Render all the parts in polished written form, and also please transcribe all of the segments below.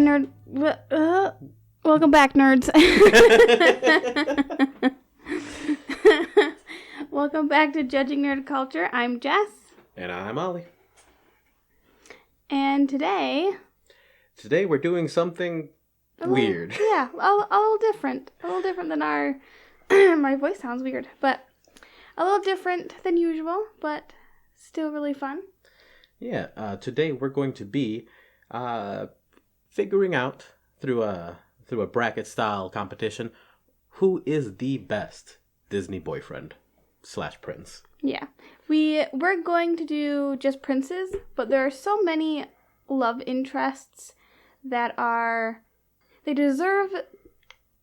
nerd. Welcome back, nerds. Welcome back to Judging Nerd Culture. I'm Jess. And I'm Ollie. And today we're doing something weird. Yeah, a little different. A little different than our... My voice sounds weird, but a little different than usual, but still really fun. Yeah, today we're going to be figuring out through a bracket-style competition who is the best Disney boyfriend / prince. Yeah. We're going to do just princes, but there are so many love interests that they deserve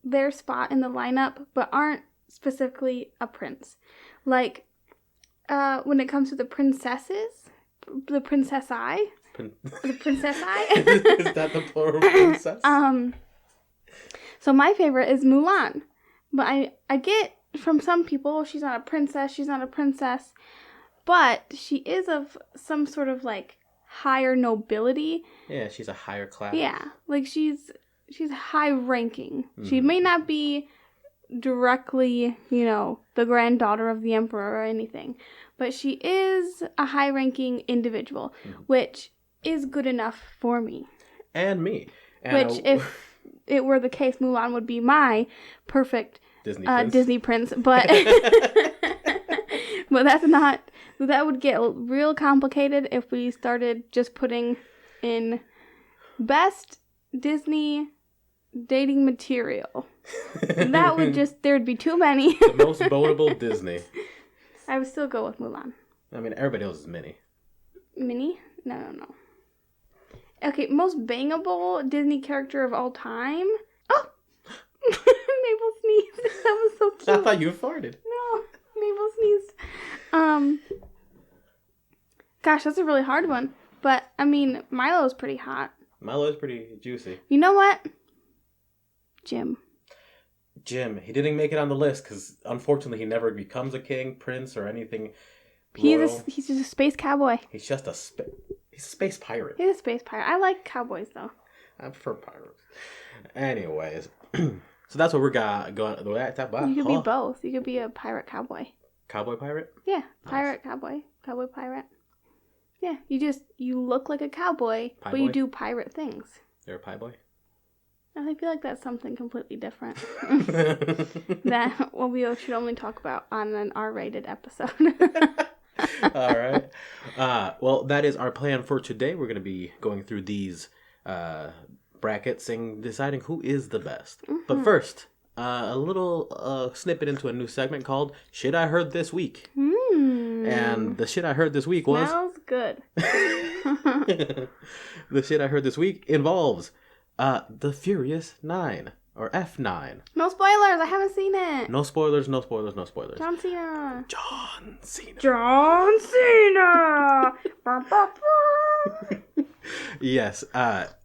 their spot in the lineup, but aren't specifically a prince. Like, when it comes to the princesses, the princess-I. The princess-I. Is that the plural princess? So my favorite is Mulan. But I get from some people, she's not a princess, but she is of some sort of, like, higher nobility. Yeah, she's a higher class. Yeah, like, she's high ranking. Mm-hmm. She may not be directly, the granddaughter of the emperor or anything, but she is a high ranking individual, which is good enough for me. And me. Which, if it were the case, Mulan would be my perfect Disney prince, but but that would get real complicated if we started just putting in best Disney dating material. There'd be too many. The most votable Disney. I would still go with Mulan. I mean, everybody else is Minnie. Minnie? No. Okay, most bangable Disney character of all time? Oh! Mabel sneezed. That was so cute. I thought you farted. No, Mabel sneezed. Gosh, that's a really hard one. But, I mean, Milo's pretty hot. Milo's pretty juicy. You know what? Jim. He didn't make it on the list because, unfortunately, he never becomes a king, prince, or anything royal. He's just a space cowboy. He's just he's a space pirate. He's a space pirate. I like cowboys, though. I prefer pirates. Anyways, so that's what we're going. You could be both. You could be a pirate cowboy. Cowboy pirate? Yeah, pirate cowboy. Cowboy pirate. Yeah, you look like a cowboy, but you do pirate things. You're a pie boy? I feel like that's something completely different. That we should only talk about on an R-rated episode. All right. Well, that is our plan for today. We're going to be going through these brackets and deciding who is the best. Mm-hmm. But first, a little snippet into a new segment called Shit I Heard This Week. And the shit I heard this week was... Smells good. The shit I heard this week involves The Furious 9, or F9. No spoilers, I haven't seen it. No spoilers. John Cena. Yes,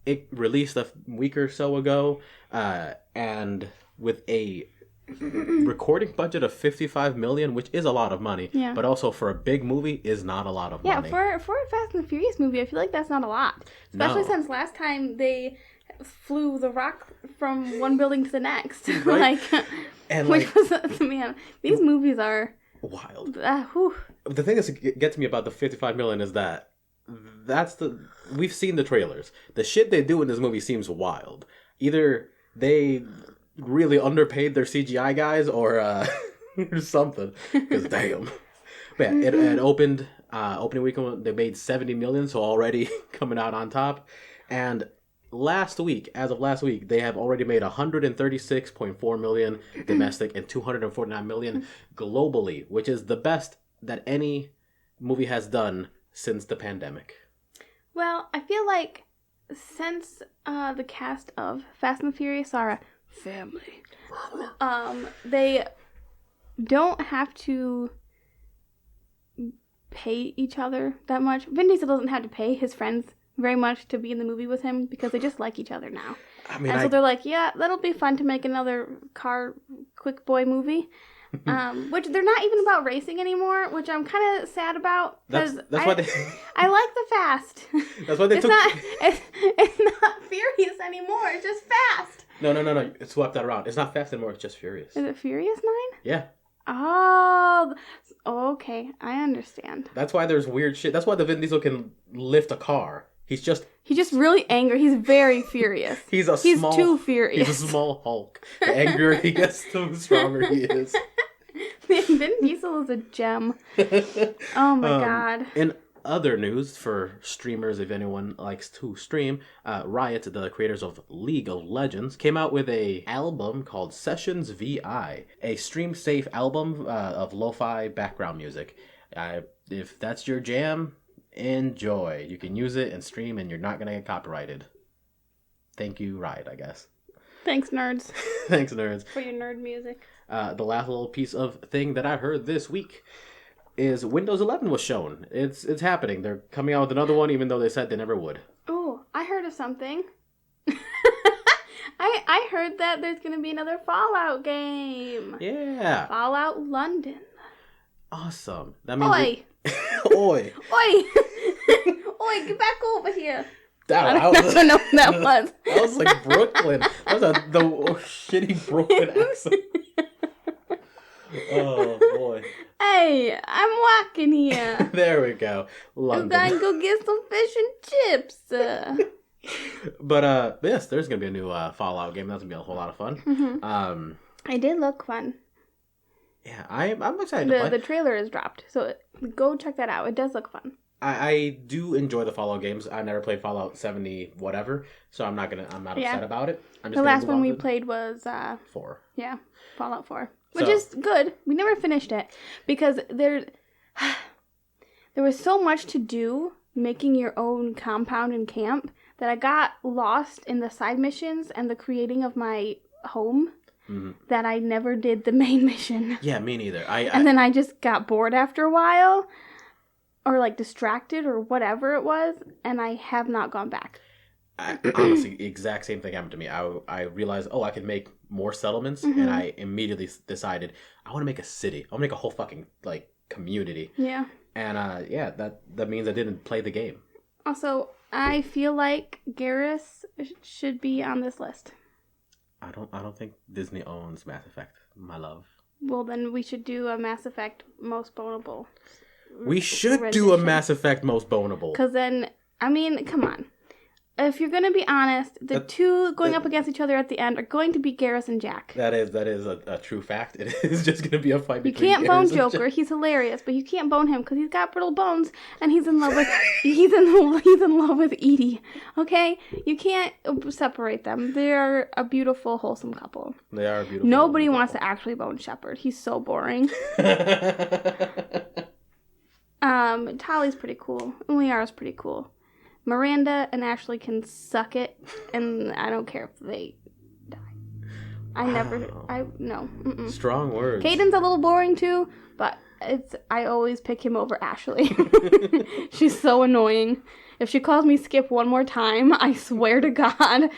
it released a week or so ago, and with a recording budget of $55 million, which is a lot of money, but also for a big movie is not a lot of money. Yeah, for a Fast and the Furious movie, I feel like that's not a lot. Especially since last time they flew the Rock from one building to the next. Right? Man, these movies are wild. The thing that gets me about the $55 million is that we've seen the trailers. The shit they do in this movie seems wild. Either they really underpaid their CGI guys or something. Because damn. But yeah, it opened opening weekend. They made $70 million, so already coming out on top. And as of last week, they have already made $136.4 million domestic and $249 million globally, which is the best that any movie has done since the pandemic. Well, I feel like since the cast of Fast and the Furious are a family, they don't have to pay each other that much. Vin Diesel doesn't have to pay his friends very much to be in the movie with him because they just like each other now. So they're like, yeah, that'll be fun to make another car quick boy movie. Which they're not even about racing anymore, which I'm kind of sad about. That's why they. I like the fast. That's why they it's took. It's not furious anymore. It's just fast. No. It swept that around. It's not fast anymore. It's just furious. Is it Furious 9? Yeah. Oh, okay. I understand. That's why there's weird shit. That's why the Vin Diesel can lift a car. He's just really angry. He's very furious. He's too furious. He's a small Hulk. The angrier he gets, the stronger he is. Vin Diesel is a gem. Oh my god. In other news for streamers, if anyone likes to stream, Riot, the creators of League of Legends, came out with a album called Sessions VI, a stream-safe album of lo-fi background music. If that's your jam, enjoy. You can use it and stream, and you're not gonna get copyrighted. Thank you, Riot, I guess. Thanks, nerds. Thanks, nerds. For your nerd music. The last little piece of thing that I heard this week is Windows 11 was shown. It's happening. They're coming out with another one, even though they said they never would. Oh, I heard of something. I heard that there's going to be another Fallout game. Yeah. Fallout London. Awesome. That means Oi. Oi. Oi. Oi, get back over here. I don't know what that was. That was like Brooklyn. That was the shitty Brooklyn accent. Oh, boy. Hey, I'm walking here. There we go. London. I'm going to go get some fish and chips. But, yes, there's going to be a new Fallout game. That's going to be a whole lot of fun. Mm-hmm. It did look fun. Yeah, I'm excited to play. The trailer is dropped, so go check that out. It does look fun. I do enjoy the Fallout games. I never played Fallout 70 whatever, so I'm not upset about it. The last one we played was 4. Yeah, Fallout 4, which is good. We never finished it because there was so much to do making your own compound and camp that I got lost in the side missions and the creating of my home. Mm-hmm. That I never did the main mission. Yeah, me neither. And then I just got bored after a while. Or like distracted or whatever it was, and I have not gone back. Honestly, the exact same thing happened to me. I realized, I could make more settlements, and I immediately decided I want to make a city. I want to make a whole fucking like community. Yeah. And that means I didn't play the game. Also, I feel like Garrus should be on this list. I don't think Disney owns Mass Effect, my love. Well, then we should do a Mass Effect Most Bonable. We should do a Mass Effect Most Bonable. Because then, I mean, come on. If you're going to be honest, the two going up against each other at the end are going to be Garrus and Jack. That is a true fact. It is just going to be a fight between You can't Garrus bone and Joker. Jack. He's hilarious, but you can't bone him because he's got brittle bones and he's in love with he's in love with Edie. Okay, you can't separate them. They are a beautiful, wholesome couple. They are a beautiful. Nobody wants to actually bone Shepard. He's so boring. Tali's pretty cool. Liara's pretty cool. Miranda and Ashley can suck it, and I don't care if they die. No. Mm-mm. Strong words. Caden's a little boring too, but I always pick him over Ashley. She's so annoying. If she calls me Skip one more time, I swear to God.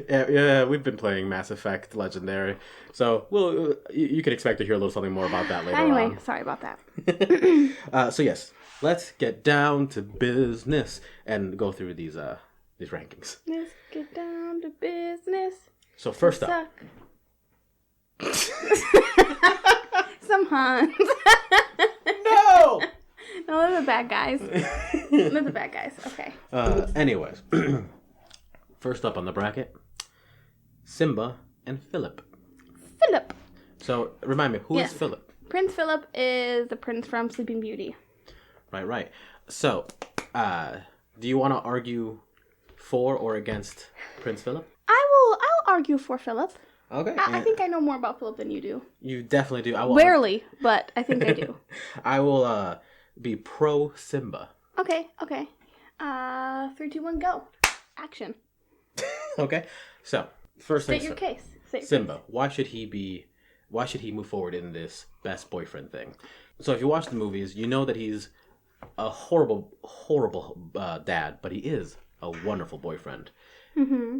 Yeah, we've been playing Mass Effect Legendary, so you can expect to hear a little something more about that later on. Anyway, sorry about that. So yes, let's get down to business and go through these rankings. Let's get down to business. So first up. Some Hans. No! No, they're the bad guys. They're the bad guys. Okay. Anyways. First up on the bracket, Simba and Philip. Philip. So, remind me, who is Philip? Prince Philip is the prince from Sleeping Beauty. Right. So, do you want to argue for or against Prince Philip? I'll argue for Philip. Okay. I think I know more about Philip than you do. You definitely do. I will Rarely, but I think I do. I will be pro Simba. Okay. 3, 2, 1, go. Action. Okay. So, first thing. State your case. Simba. Why should he move forward in this best boyfriend thing? So, if you watch the movies, you know that he's a horrible dad, but he is a wonderful boyfriend. Mm-hmm.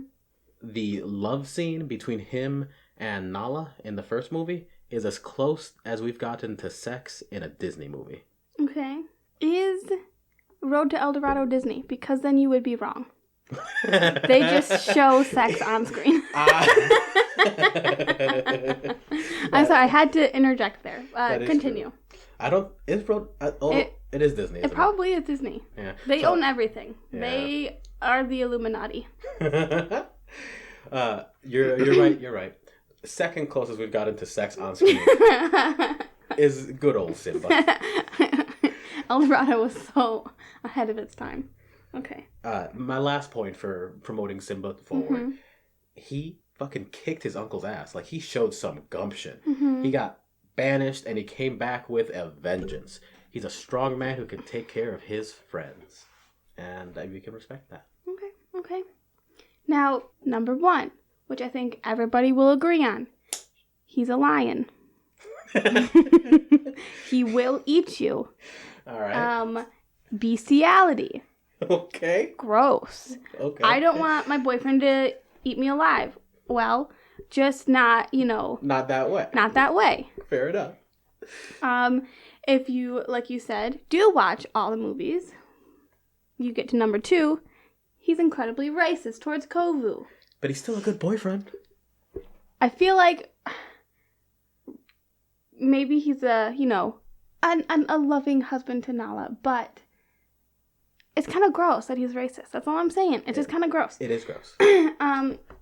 The love scene between him and Nala in the first movie is as close as we've gotten to sex in a Disney movie. Okay. Is Road to El Dorado Disney? Because then you would be wrong. They just show sex on screen. I'm sorry, I had to interject there. Continue. True. I don't. It's it is Disney. It probably is Disney. Yeah. They own everything. Yeah. They are the Illuminati. You're right. You're right. Second closest we've gotten to sex on screen is good old Simba. El Dorado was so ahead of its time. Okay. My last point for promoting Simba forward, he fucking kicked his uncle's ass. Like, he showed some gumption. He got banished and he came back with a vengeance. He's a strong man who can take care of his friends. And we can respect that. Okay. Now, number 1, which I think everybody will agree on. He's a lion. He will eat you. All right. Bestiality. Okay. Gross. Okay. I don't want my boyfriend to eat me alive. Well, just not, Not that way. Not that way. Fair enough. If you, like you said, do watch all the movies, you get to number 2. He's incredibly racist towards Kovu. But he's still a good boyfriend. I feel like maybe he's a loving husband to Nala, but it's kind of gross that he's racist. That's all I'm saying. It's just kind of gross. It is gross.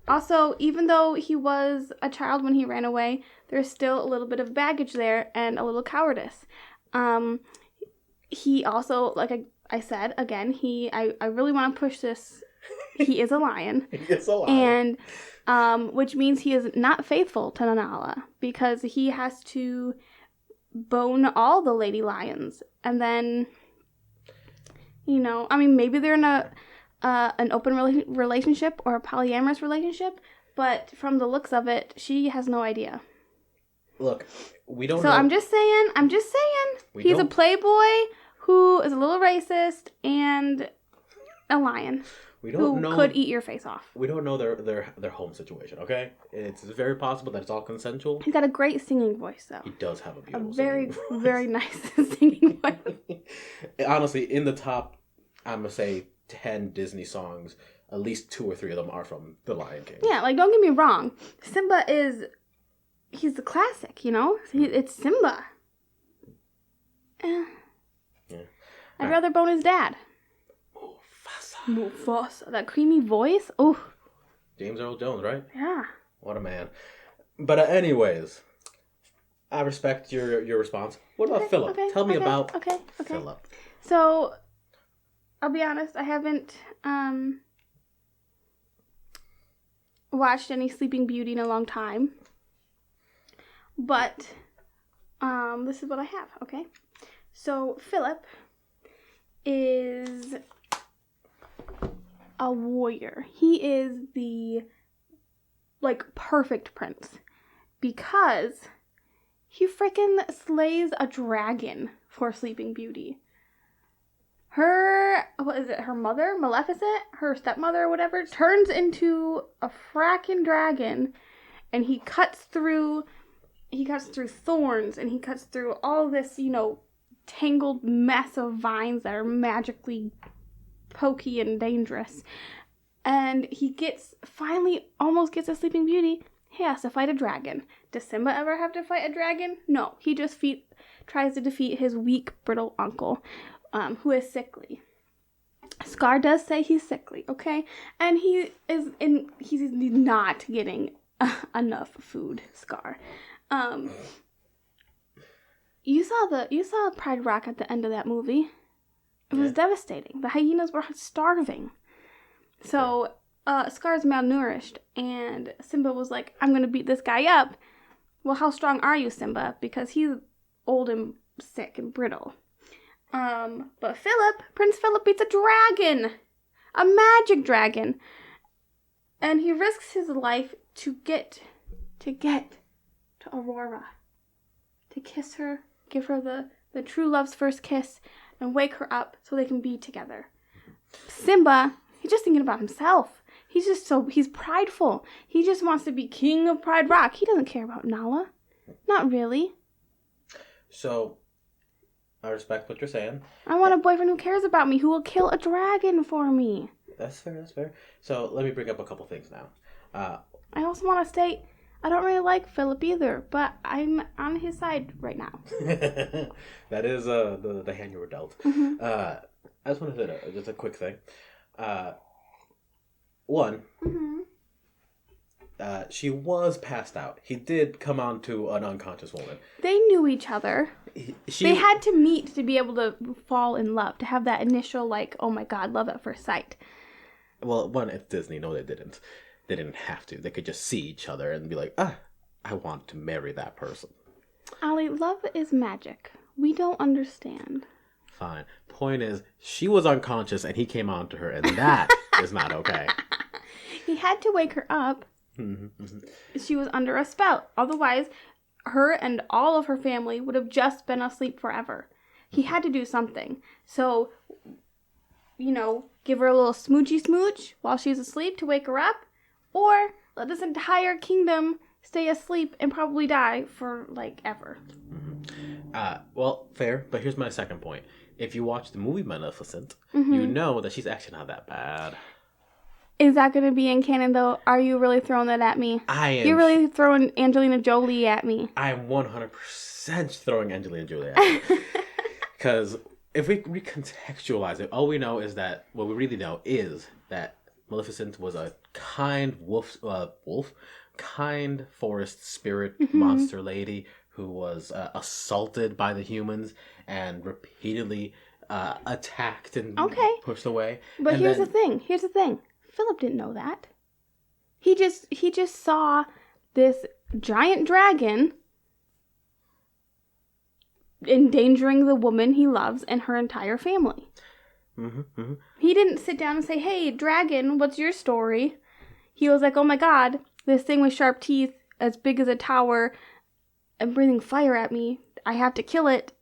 Also, even though he was a child when he ran away, there's still a little bit of baggage there and a little cowardice. He also, like I said, again, I really want to push this. He is a lion. He is a lion. And, which means he is not faithful to Nala because he has to bone all the lady lions. And then, maybe they're in an open relationship or a polyamorous relationship, but from the looks of it, she has no idea. Look, we don't know. So I'm just saying, he's a playboy who is a little racist and a lion. We don't know. Could eat your face off. We don't know their home situation, okay? It's very possible that it's all consensual. He's got a great singing voice, though. He does have a beautiful very, singing voice. very nice singing voice. Honestly, in the top, I'm going to say 10 Disney songs, at least 2 or 3 of them are from The Lion King. Yeah, don't get me wrong. Simba he's the classic, It's Simba. Yeah. I'd rather bone his dad. Mufasa. That creamy voice. Oh. James Earl Jones, right? Yeah. What a man. But anyways, I respect your response. What about Philip? Tell me about Philip. So, I'll be honest, I haven't watched any Sleeping Beauty in a long time. But this is what I have, okay? So, Philip is a warrior. He is the perfect prince because he freaking slays a dragon for Sleeping Beauty. Her mother, Maleficent, her stepmother or whatever, turns into a fracking dragon, and he cuts through thorns, and he cuts through all this, tangled mess of vines that are magically pokey and dangerous. And he finally almost gets a Sleeping Beauty. He has to fight a dragon. Does Simba ever have to fight a dragon? No. He just tries to defeat his weak, brittle uncle, who is sickly. Scar does say he's sickly, okay? And he's not getting enough food, Scar. You saw Pride Rock at the end of that movie. It was devastating. The hyenas were starving. So, Scar's malnourished, and Simba was like, I'm going to beat this guy up. Well, how strong are you, Simba? Because he's old and sick and brittle. But Prince Philip beats a dragon. A magic dragon. And he risks his life to get to Aurora. To kiss her, give her the true love's first kiss, and wake her up so they can be together. Simba, he's just thinking about himself. He's prideful. He just wants to be king of Pride Rock. He doesn't care about Nala. Not really. So, I respect what you're saying. I want a boyfriend who cares about me, who will kill a dragon for me. That's fair, that's fair. So, let me bring up a couple things now. I also want to state, I don't really like Philip either, but I'm on his side right now. That is the hand you were dealt. Mm-hmm. I just want to say just a quick thing. One, she was passed out. He did come on to an unconscious woman. They knew each other. They had to meet to be able to fall in love, to have that initial, like, oh my god, love at first sight. Well, one, it's Disney. No, they didn't. They didn't have to. They could just see each other and be like, I want to marry that person. Allie, love is magic. We don't understand. Fine. Point is, she was unconscious and he came on to her, and that is not okay. He had to wake her up. She was under a spell. Otherwise, her and all of her family would have just been asleep forever. He had to do something. So, give her a little smoochy smooch while she's asleep to wake her up, or let this entire kingdom stay asleep and probably die for, ever. Well, fair, but here's my second point. If you watch the movie Maleficent, you know that she's actually not that bad. Is that going to be in canon, though? Are you really throwing that at me? I am. You're really throwing Angelina Jolie at me. I am 100% throwing Angelina Jolie at me. Because if we recontextualize it, all we know is that, what we really know is that Maleficent was a kind kind forest spirit monster lady who was assaulted by the humans and repeatedly attacked and pushed away. But here's the thing. Philip didn't know that. He just saw this giant dragon endangering the woman he loves and her entire family. He didn't sit down and say, hey, dragon, what's your story? He was like, oh my god, this thing with sharp teeth as big as a tower and breathing fire at me. I have to kill it.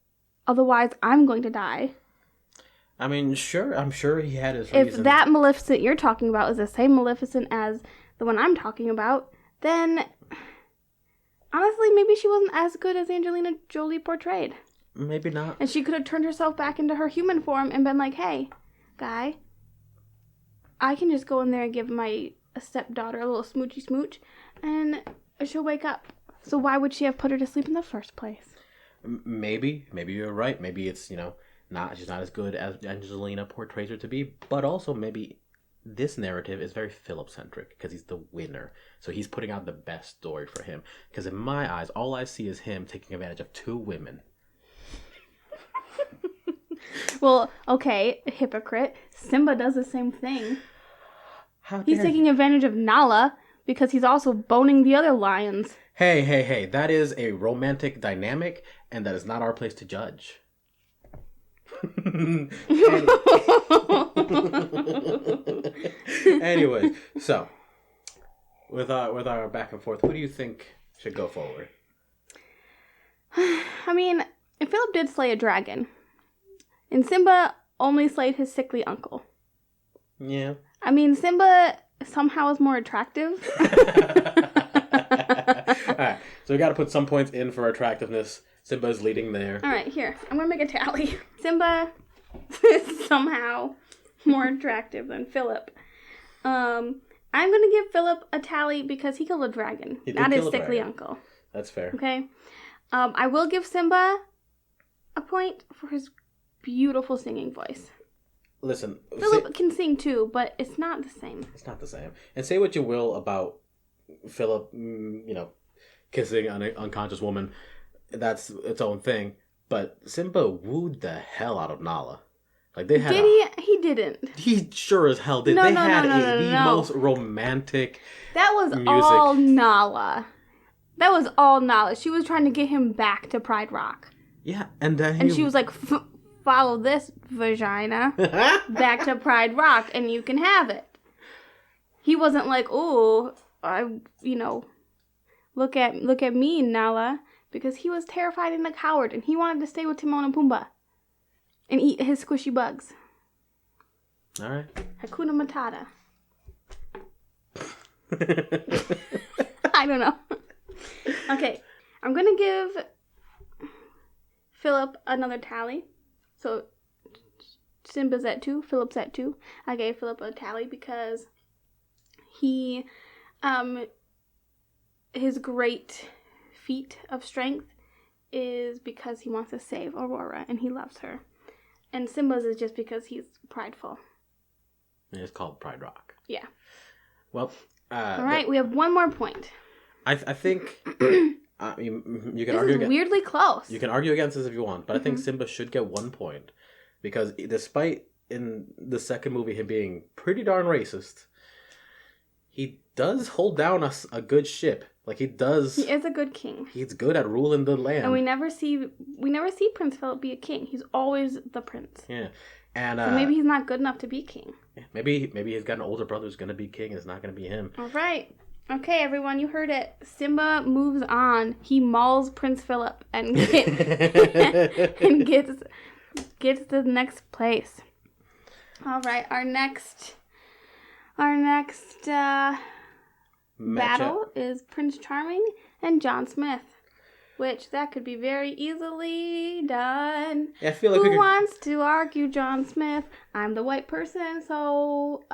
Otherwise, I'm going to die. I mean, sure. I'm sure he had his reasons. If that Maleficent you're talking about is the same Maleficent as the one I'm talking about, then honestly, maybe she wasn't as good as Angelina Jolie portrayed. Maybe not. And she could have turned herself back into her human form and been like, hey, guy, I can just go in there and give my stepdaughter a little smoochy smooch, and she'll wake up. So why would she have put her to sleep in the first place? Maybe you're right. Maybe it's, she's not as good as Angelina portrays her to be, but also maybe this narrative is very Philip-centric because he's the winner. So he's putting out the best story for him. Because in my eyes, all I see is him taking advantage of two women. Well, okay, hypocrite. Simba does the same thing. He's taking you? advantage of Nala because he's also boning the other lions. Hey, that is a romantic dynamic, and that is not our place to judge. Anyways, so with our back and forth, who do you think should go forward? I mean, Philip did slay a dragon, and Simba only slayed his sickly uncle. Yeah. I mean, Simba somehow is more attractive. Alright, so we got to put some points in for attractiveness. Simba's leading there. Alright, here. I'm going to make a tally. Simba is somehow more attractive than Philip. I'm going to give Philip a tally because he killed a dragon, not his sickly uncle. That's fair. Okay? I will give Simba a point for his beautiful singing voice. Listen, Philip can sing too, but it's not the same. It's not the same. And say what you will about Philip, kissing an unconscious woman. That's its own thing. But Simba wooed the hell out of Nala. Like they had. Did he? He didn't. He sure as hell did. No, they no, had no, the most romantic. That was music. all Nala. That was all Nala. She was trying to get him back to Pride Rock. Yeah, and then and she was like, follow this vagina back to Pride Rock, and you can have it. He wasn't like, oh, look at me, Nala, because he was terrified and a coward, and he wanted to stay with Timon and Pumbaa and eat his squishy bugs. All right. Hakuna Matata. I don't know. Okay. I'm going to give Philip another tally. So Simba's at 2, Philip's at 2. I gave Philip a tally because he, his great feat of strength is because he wants to save Aurora and he loves her. And Simba's is just because he's prideful. And it's called Pride Rock. Yeah. Well, all right, we have one more point. I think you can argue against. Weirdly close. You can argue against this if you want, but I think Simba should get 1 point because despite in the second movie him being pretty darn racist, he does hold down a good ship. Like he does. He is a good king. He's good at ruling the land. And we never see Prince Philip be a king. He's always the prince. Yeah. And so maybe he's not good enough to be king. Yeah, maybe he's got an older brother who's gonna be king. It's not gonna be him. All right. Okay, everyone, you heard it. Simba moves on. He mauls Prince Philip and gets the next place. All right, our next battle is Prince Charming and John Smith, which that could be very easily done. Yeah, I feel like Who wants to argue John Smith? I'm the white person, so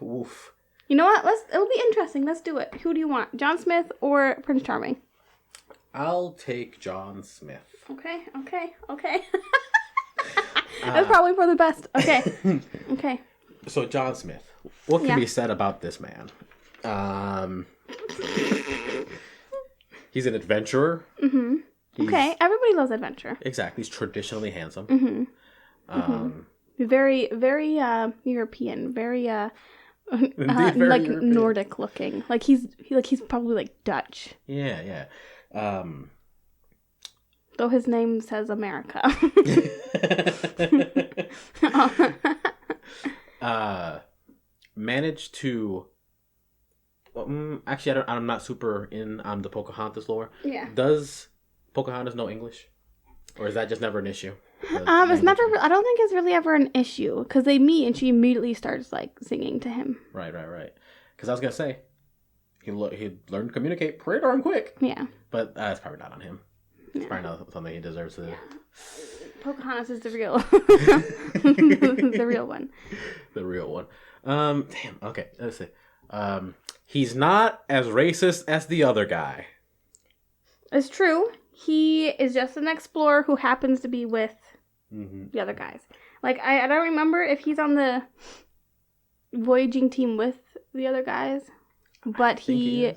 Oof. You know what? It'll be interesting. Let's do it. Who do you want? John Smith or Prince Charming? I'll take John Smith. Okay. That's probably for the best. Okay. So John Smith. What can be said about this man? He's an adventurer. Mm-hmm. Okay. Everybody loves adventure. Exactly. He's traditionally handsome. Mm-hmm. Very, very European. Very like European. Nordic looking. Like he's probably like Dutch. Yeah. Though his name says America. Managed to. Actually, I'm not super in on the Pocahontas lore. Yeah. Does Pocahontas know English, or is that just never an issue? It's never. I don't think it's really ever an issue because they meet and she immediately starts like singing to him. Right. Because I was gonna say, he learned to communicate pretty darn quick. Yeah. But it's probably not on him. It's probably not something he deserves to. Yeah. Pocahontas is the real, the real one. The real one. Damn. Okay. Let's see. He's not as racist as the other guy. It's true. He is just an explorer who happens to be with the other guys. Like I don't remember if he's on the voyaging team with the other guys, but he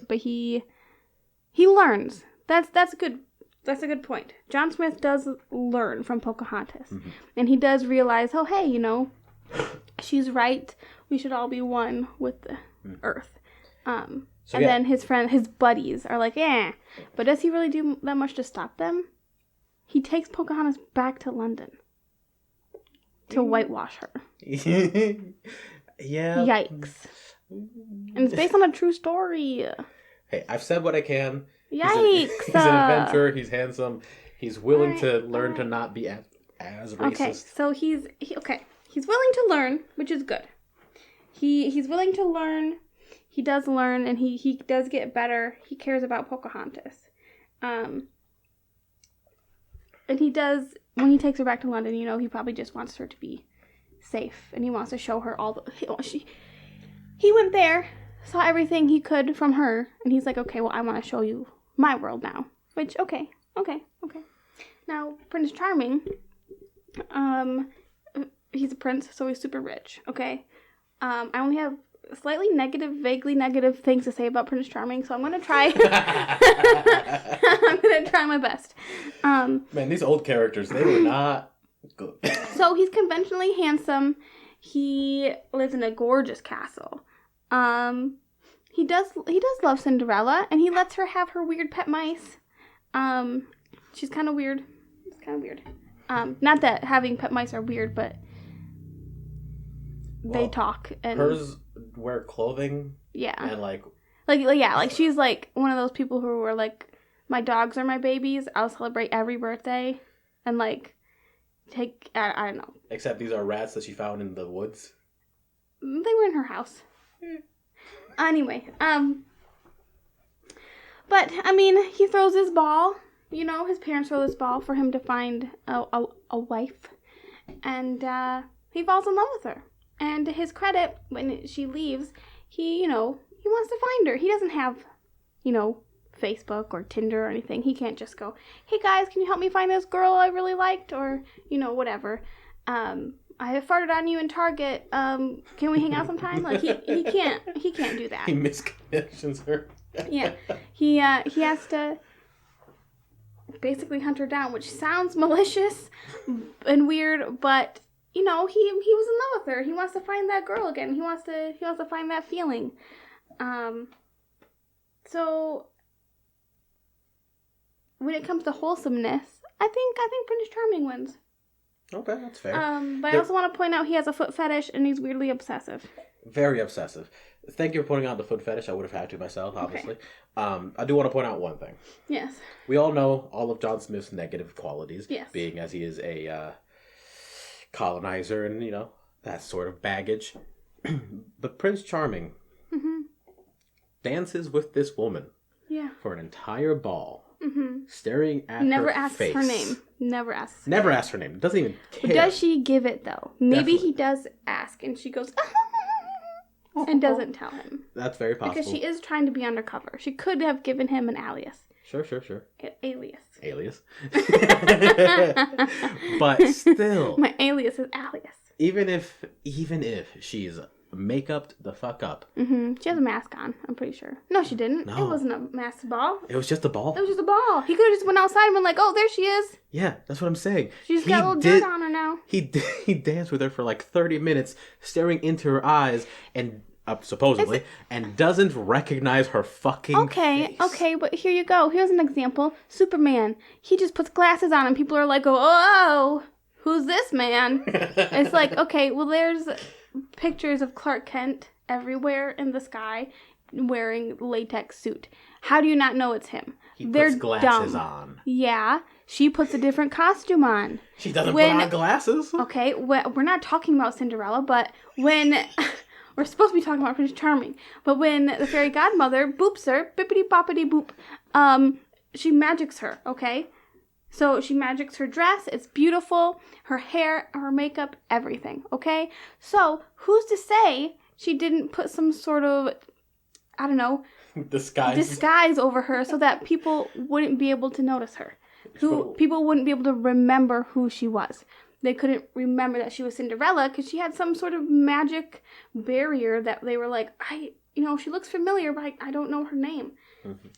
learns. That's good. That's a good point. John Smith does learn from Pocahontas, and he does realize, oh hey, she's right. We should all be one with the Earth. Then his buddies are like, but does he really do that much to stop them? He takes Pocahontas back to London to whitewash her. Yeah. Yikes. And it's based on a true story. Hey, I've said what I can. Yikes. He's an adventurer. He's handsome. He's willing to learn to not be as racist. Okay, so he's willing to learn, which is good. He's willing to learn. He does learn, and he does get better. He cares about Pocahontas. And he does, when he takes her back to London, he probably just wants her to be safe. And he wants to show her he went there, saw everything he could from her. And he's like, okay, well, I want to show you my world now. Which, okay. Now, Prince Charming, he's a prince, so he's super rich, okay? I only have slightly vaguely negative things to say about Prince Charming, so I'm gonna try. I'm gonna try my best. Man, these old characters, they were not good. So he's conventionally handsome. He lives in a gorgeous castle. He does love Cinderella, and he lets her have her weird pet mice. She's kind of weird. It's kind of weird. Not that having pet mice are weird, but they talk and hers wear clothing. Yeah. And like she's like one of those people who were like, my dogs are my babies. I'll celebrate every birthday, and like take I don't know. Except these are rats that she found in the woods. They were in her house. Anyway, but, I mean, he throws his ball. You know, his parents throw this ball for him to find a wife. And he falls in love with her. And to his credit, when she leaves, he wants to find her. He doesn't have, Facebook or Tinder or anything. He can't just go, hey guys, can you help me find this girl I really liked? Or, whatever. I farted on you in Target. Can we hang out sometime? Like, he can't do that. He misconnections her. Yeah. He has to basically hunt her down, which sounds malicious and weird, but he was in love with her. He wants to find that girl again. He wants to find that feeling. So when it comes to wholesomeness, I think Prince Charming wins. Okay, that's fair. But I also want to point out he has a foot fetish and he's weirdly obsessive. Very obsessive. Thank you for pointing out the foot fetish. I would have had to myself, obviously. Okay. I do want to point out one thing. Yes. We all know all of John Smith's negative qualities. Yes. Being as he is a colonizer and, that sort of baggage. But Prince Charming dances with this woman for an entire ball, staring at Never her asks face. her name. Never asks her name. Doesn't even care. But does she give it, though? Maybe Definitely. he does ask, and she goes, and doesn't tell him. That's very possible. Because she is trying to be undercover. She could have given him an alias. Sure. Alias. But still. My alias is alias. Even if she's make-upped the fuck up. She has a mask on, I'm pretty sure. No, she didn't. No. It wasn't a masked ball. It was just a ball. It was just a ball. He could have just went outside and been like, oh, there she is. Yeah, that's what I'm saying. She's got a little dirt on her now. He danced with her for like 30 minutes, staring into her eyes, and supposedly, and doesn't recognize her fucking face. Okay, but here you go. Here's an example. Superman. He just puts glasses on and people are like, oh, who's this man? It's like, okay, well, there's pictures of Clark Kent everywhere in the sky wearing latex suit. How do you not know it's him? They're puts glasses on. Yeah, she puts a different costume on. She doesn't put on glasses. Okay, we're not talking about Cinderella, but when... We're supposed to be talking about Prince Charming. But when the fairy godmother boops her, bippity-boppity boop, she magics her, okay? So she magics her dress. It's beautiful. Her hair, her makeup, everything, okay? So who's to say she didn't put some sort of, I don't know, disguise over her so that people wouldn't be able to notice her. People wouldn't be able to remember who she was. They couldn't remember that she was Cinderella because she had some sort of magic barrier that they were like, she looks familiar, but I don't know her name.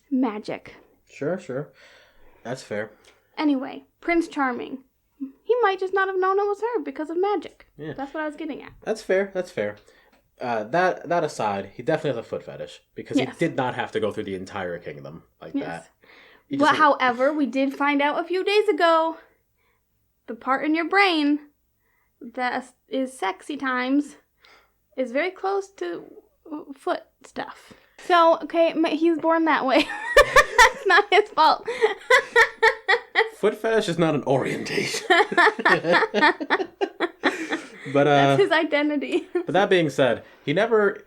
Magic. Sure. That's fair. Anyway, Prince Charming. He might just not have known it was her because of magic. Yeah. That's what I was getting at. That's fair. That aside, he definitely has a foot fetish because he did not have to go through the entire kingdom like that. But however, we did find out a few days ago, the part in your brain that is sexy times is very close to foot stuff. So, okay, he's born that way. It's not his fault. Foot fetish is not an orientation. But that's his identity. But that being said, he never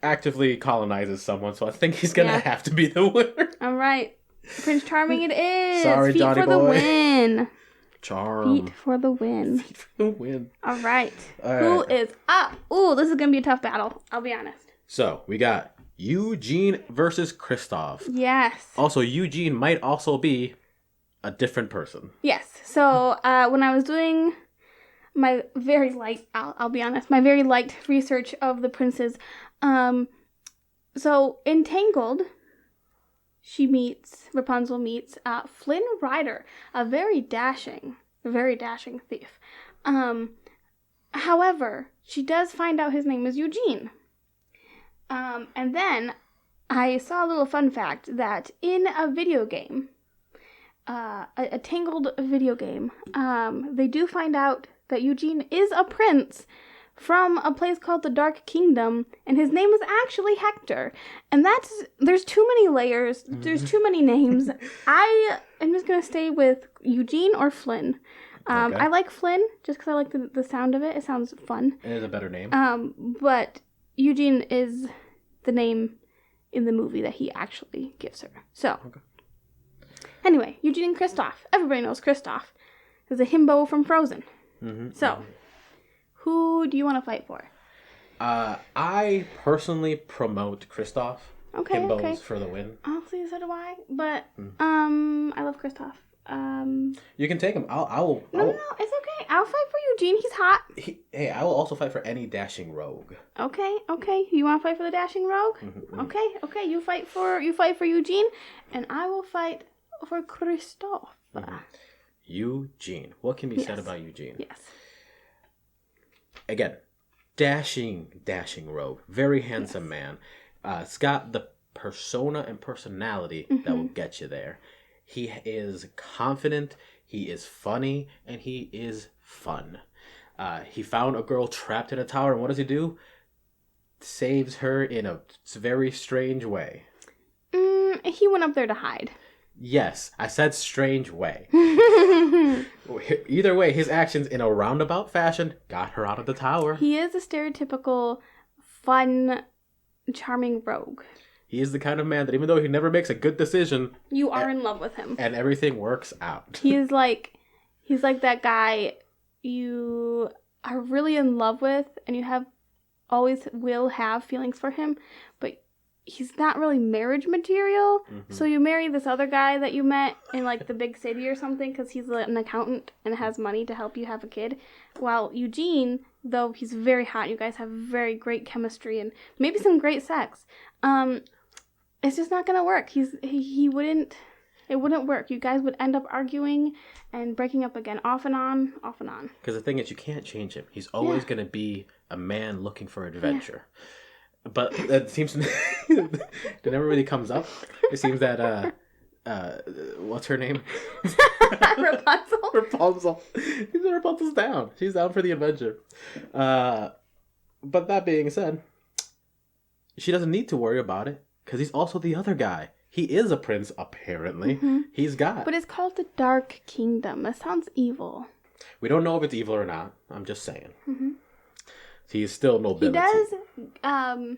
actively colonizes someone, so I think he's gonna have to be the winner. All right, Prince Charming it is. Sorry, Feet Johnny for the boy. win. Charm. Feet for the win. Feet for the win. All right. Who is up? Ooh, this is gonna be a tough battle. I'll be honest. So we got Eugene versus Kristoff. Yes. Also, Eugene might also be a different person. Yes. So when I was doing my very light, I'll be honest, my very light research of the princes, so Entangled, Rapunzel meets Flynn Rider, a very dashing thief. However, she does find out his name is Eugene. And then I saw a little fun fact that in a video game, a Tangled video game, they do find out that Eugene is a prince from a place called the Dark Kingdom, and his name is actually Hector. And there's too many layers, there's too many names. I am just going to stay with Eugene or Flynn. Okay. I like Flynn just because I like the sound of it. It sounds fun. It is a better name. But Eugene is the name in the movie that he actually gives her. So, Okay. Anyway, Eugene and Kristoff. Everybody knows Kristoff. He's a himbo from Frozen. Mm-hmm. So, who do you want to fight for? I personally promote Kristoff. Okay, Himbos okay. for the win. Honestly, so do I. But, I love Kristoff. You can take him. I will. No, it's okay. I'll fight for Eugene. He's hot. Hey, I will also fight for any dashing rogue. Okay. You want to fight for the dashing rogue? Mm-hmm. Okay. You fight for Eugene, and I will fight for Kristoff. Mm-hmm. Eugene. What can be said about Eugene? Yes. Again, dashing rogue. Very handsome man. It's got the persona and personality that will get you there. He is confident, he is funny, and he is fun. He found a girl trapped in a tower, and what does he do? Saves her in a very strange way. He went up there to hide. Yes, I said strange way. Either way, his actions in a roundabout fashion got her out of the tower. He is a stereotypical, fun, charming rogue. He is the kind of man that even though he never makes a good decision, you are in love with him. And everything works out. He's like that guy you are really in love with and you always will have feelings for him, but he's not really marriage material. Mm-hmm. So you marry this other guy that you met in like the big city or something because he's an accountant and has money to help you have a kid. While Eugene, though he's very hot, you guys have very great chemistry and maybe some great sex. It's just not gonna work. It wouldn't work. You guys would end up arguing and breaking up again, off and on. Because the thing is, you can't change him. He's always gonna be a man looking for adventure. Yeah. But it seems that never really comes up. It seems that what's her name? Rapunzel. Rapunzel. Rapunzel's down. She's down for the adventure. But that being said, she doesn't need to worry about it. Because he's also the other guy. He is a prince, apparently. Mm-hmm. But it's called the Dark Kingdom. That sounds evil. We don't know if it's evil or not. I'm just saying. Mm-hmm. He's still nobility. He does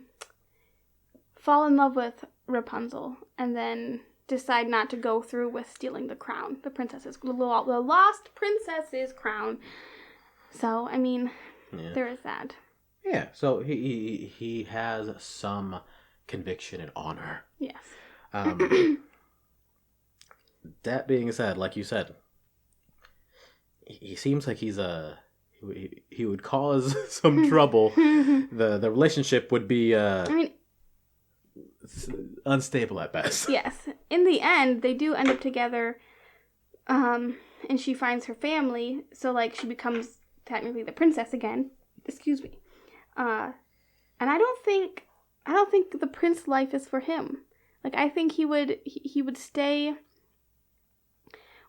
fall in love with Rapunzel and then decide not to go through with stealing the crown. The lost princess's crown. So, I mean, there is that. Yeah, so he has some conviction and honor. Yes. That being said, like you said, he seems like he would cause some trouble. The relationship would be unstable at best. Yes. In the end, they do end up together, and she finds her family, so like she becomes technically the princess again. Excuse me. And I don't think the prince life is for him. Like, I think he would stay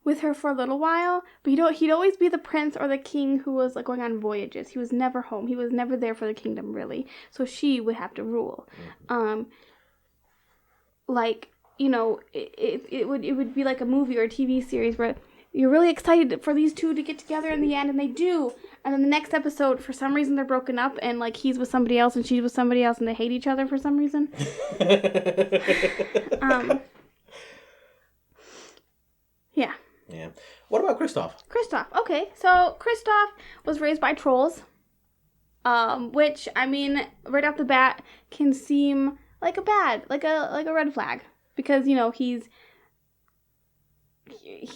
with her for a little while, but he'd always be the prince or the king who was like going on voyages. He was never home. He was never there for the kingdom, really. So she would have to rule. Like, you know, it would be like a movie or a TV series where you're really excited for these two to get together in the end, and they do. And then the next episode, for some reason, they're broken up, and like he's with somebody else and she's with somebody else, and they hate each other for some reason. Yeah. Yeah. What about Kristoff? Okay, so Kristoff was raised by trolls, which I mean, right off the bat, can seem like a red flag because you know he's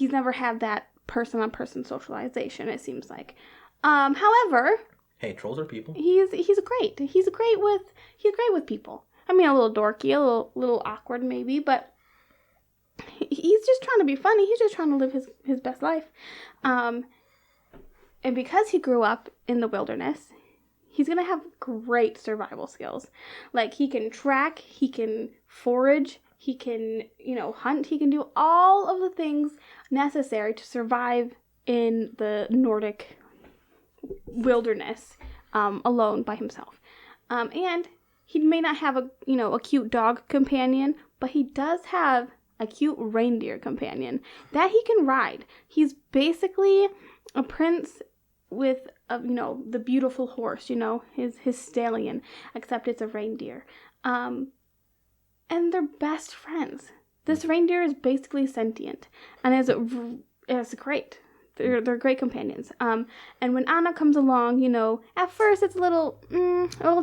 never had that person-on-person socialization. It seems like. However, hey, trolls are people. He's great with people. I mean, a little dorky, a little awkward maybe, but he's just trying to be funny. He's just trying to live his best life. And because he grew up in the wilderness, he's gonna have great survival skills. Like he can track, he can forage, he can, you know, hunt. He can do all of the things necessary to survive in the Nordic wilderness alone by himself. And he may not have a cute dog companion, but he does have a cute reindeer companion that he can ride. He's basically a prince with the beautiful horse, his stallion, except it's a reindeer. And they're best friends. This reindeer is basically sentient and is great. They're great companions. And when Anna comes along, you know, at first it's a little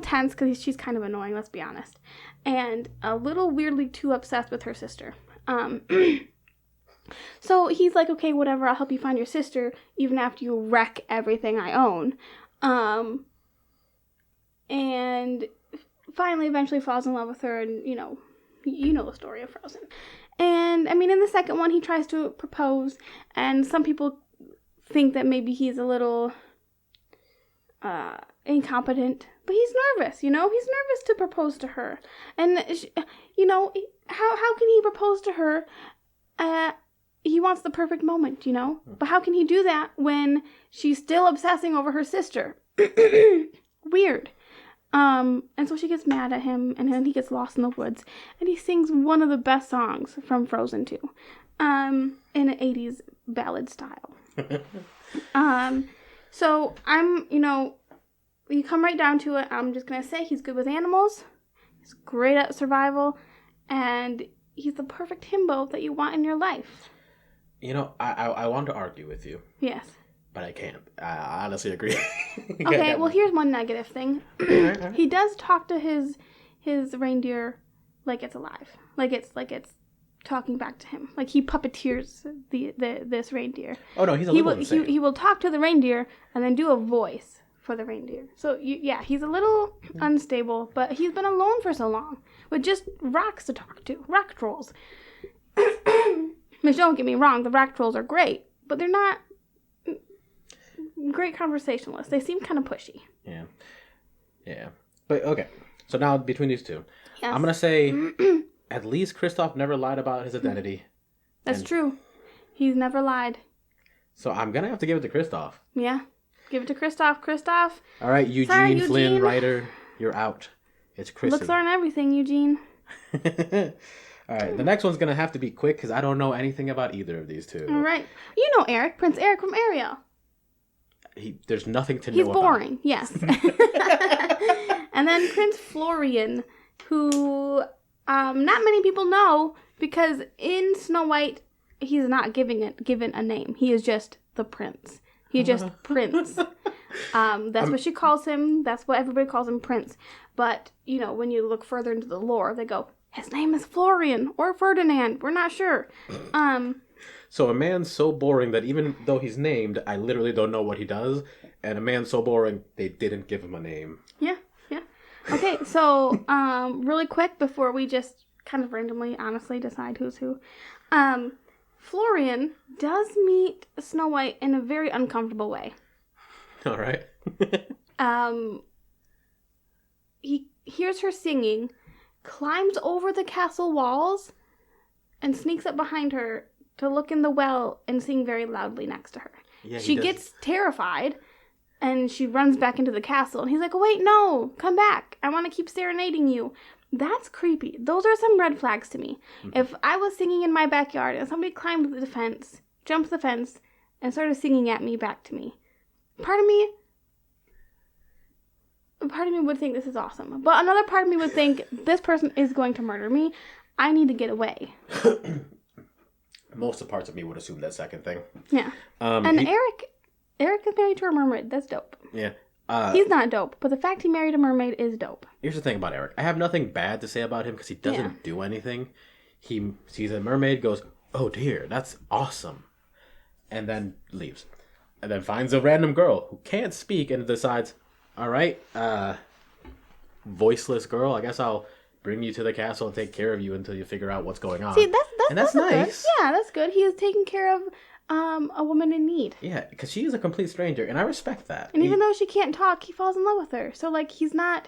tense because she's kind of annoying, let's be honest, and a little weirdly too obsessed with her sister. So he's like, okay, whatever, I'll help you find your sister, even after you wreck everything I own. And finally, eventually falls in love with her, and you know the story of Frozen. And I mean, in the second one, he tries to propose, and some people think that maybe he's a little incompetent, but he's nervous. You know, he's nervous to propose to her, and you know, how can he propose to her? He wants the perfect moment, you know, but how can he do that when she's still obsessing over her sister? Weird. And so she gets mad at him, and then he gets lost in the woods, and he sings one of the best songs from Frozen 2, in an 80s ballad style. So you come right down to it, I'm just gonna say he's good with animals, he's great at survival, and he's the perfect himbo that you want in your life. You know, I want to argue with you. Yes. But I can't. I honestly agree. Okay, well, here's one negative thing. All right. He does talk to his reindeer like it's alive. Like it's talking back to him. Like he puppeteers this reindeer. Oh, no, he's a little insane. He will talk to the reindeer and then do a voice for the reindeer. So, he's a little unstable, but he's been alone for so long with just rocks to talk to. Rock trolls. Which, don't get me wrong, the rock trolls are great, but they're not great conversationalists. They seem kind of pushy. Yeah. But, okay. So now, between these two, yes. I'm going to say at least Kristoff never lied about his identity. That's true. He's never lied. So I'm going to have to give it to Kristoff. Yeah. Give it to Kristoff. Kristoff. All right, Eugene Flynn, writer, you're out. It's Chris. Looks aren't everything, Eugene. All right, the next one's going to have to be quick because I don't know anything about either of these two. All right. You know Eric, Prince Eric from Ariel. There's nothing to know He's about. boring, yes. And then Prince Florian, who not many people know because in Snow White, he's not given a name. He is just the prince. He's just Prince. That's what she calls him. That's what everybody calls him, Prince. But, you know, when you look further into the lore, they go, his name is Florian or Ferdinand. We're not sure. So a man so boring that even though he's named, I literally don't know what he does. And a man so boring, they didn't give him a name. Yeah. Okay, so really quick before we just kind of randomly, honestly decide who's who. Florian does meet Snow White in a very uncomfortable way. All right. He hears her singing, climbs over the castle walls, and sneaks up behind her to look in the well and sing very loudly next to her. Yeah, she gets terrified, and she runs back into the castle. And he's like, oh, wait, no, come back. I want to keep serenading you. That's creepy. Those are some red flags to me. Mm-hmm. If I was singing in my backyard and somebody climbed the fence, jumped the fence, and started singing at me back to me, part of me would think this is awesome. But another part of me would think this person is going to murder me. I need to get away. Most of the parts of me would assume that second thing. Yeah. And Eric is married to a mermaid. That's dope. Yeah. He's not dope, but the fact he married a mermaid is dope. Here's the thing about Eric. I have nothing bad to say about him because he doesn't do anything. He sees a mermaid, goes, oh dear, that's awesome. And then leaves. And then finds a random girl who can't speak and decides, all right, voiceless girl, I guess I'll bring you to the castle and take care of you until you figure out what's going on. See, that's nice. Good. Yeah, that's good. He is taking care of a woman in need. Yeah, because she is a complete stranger, and I respect that. And even though she can't talk, he falls in love with her. So, like, he's not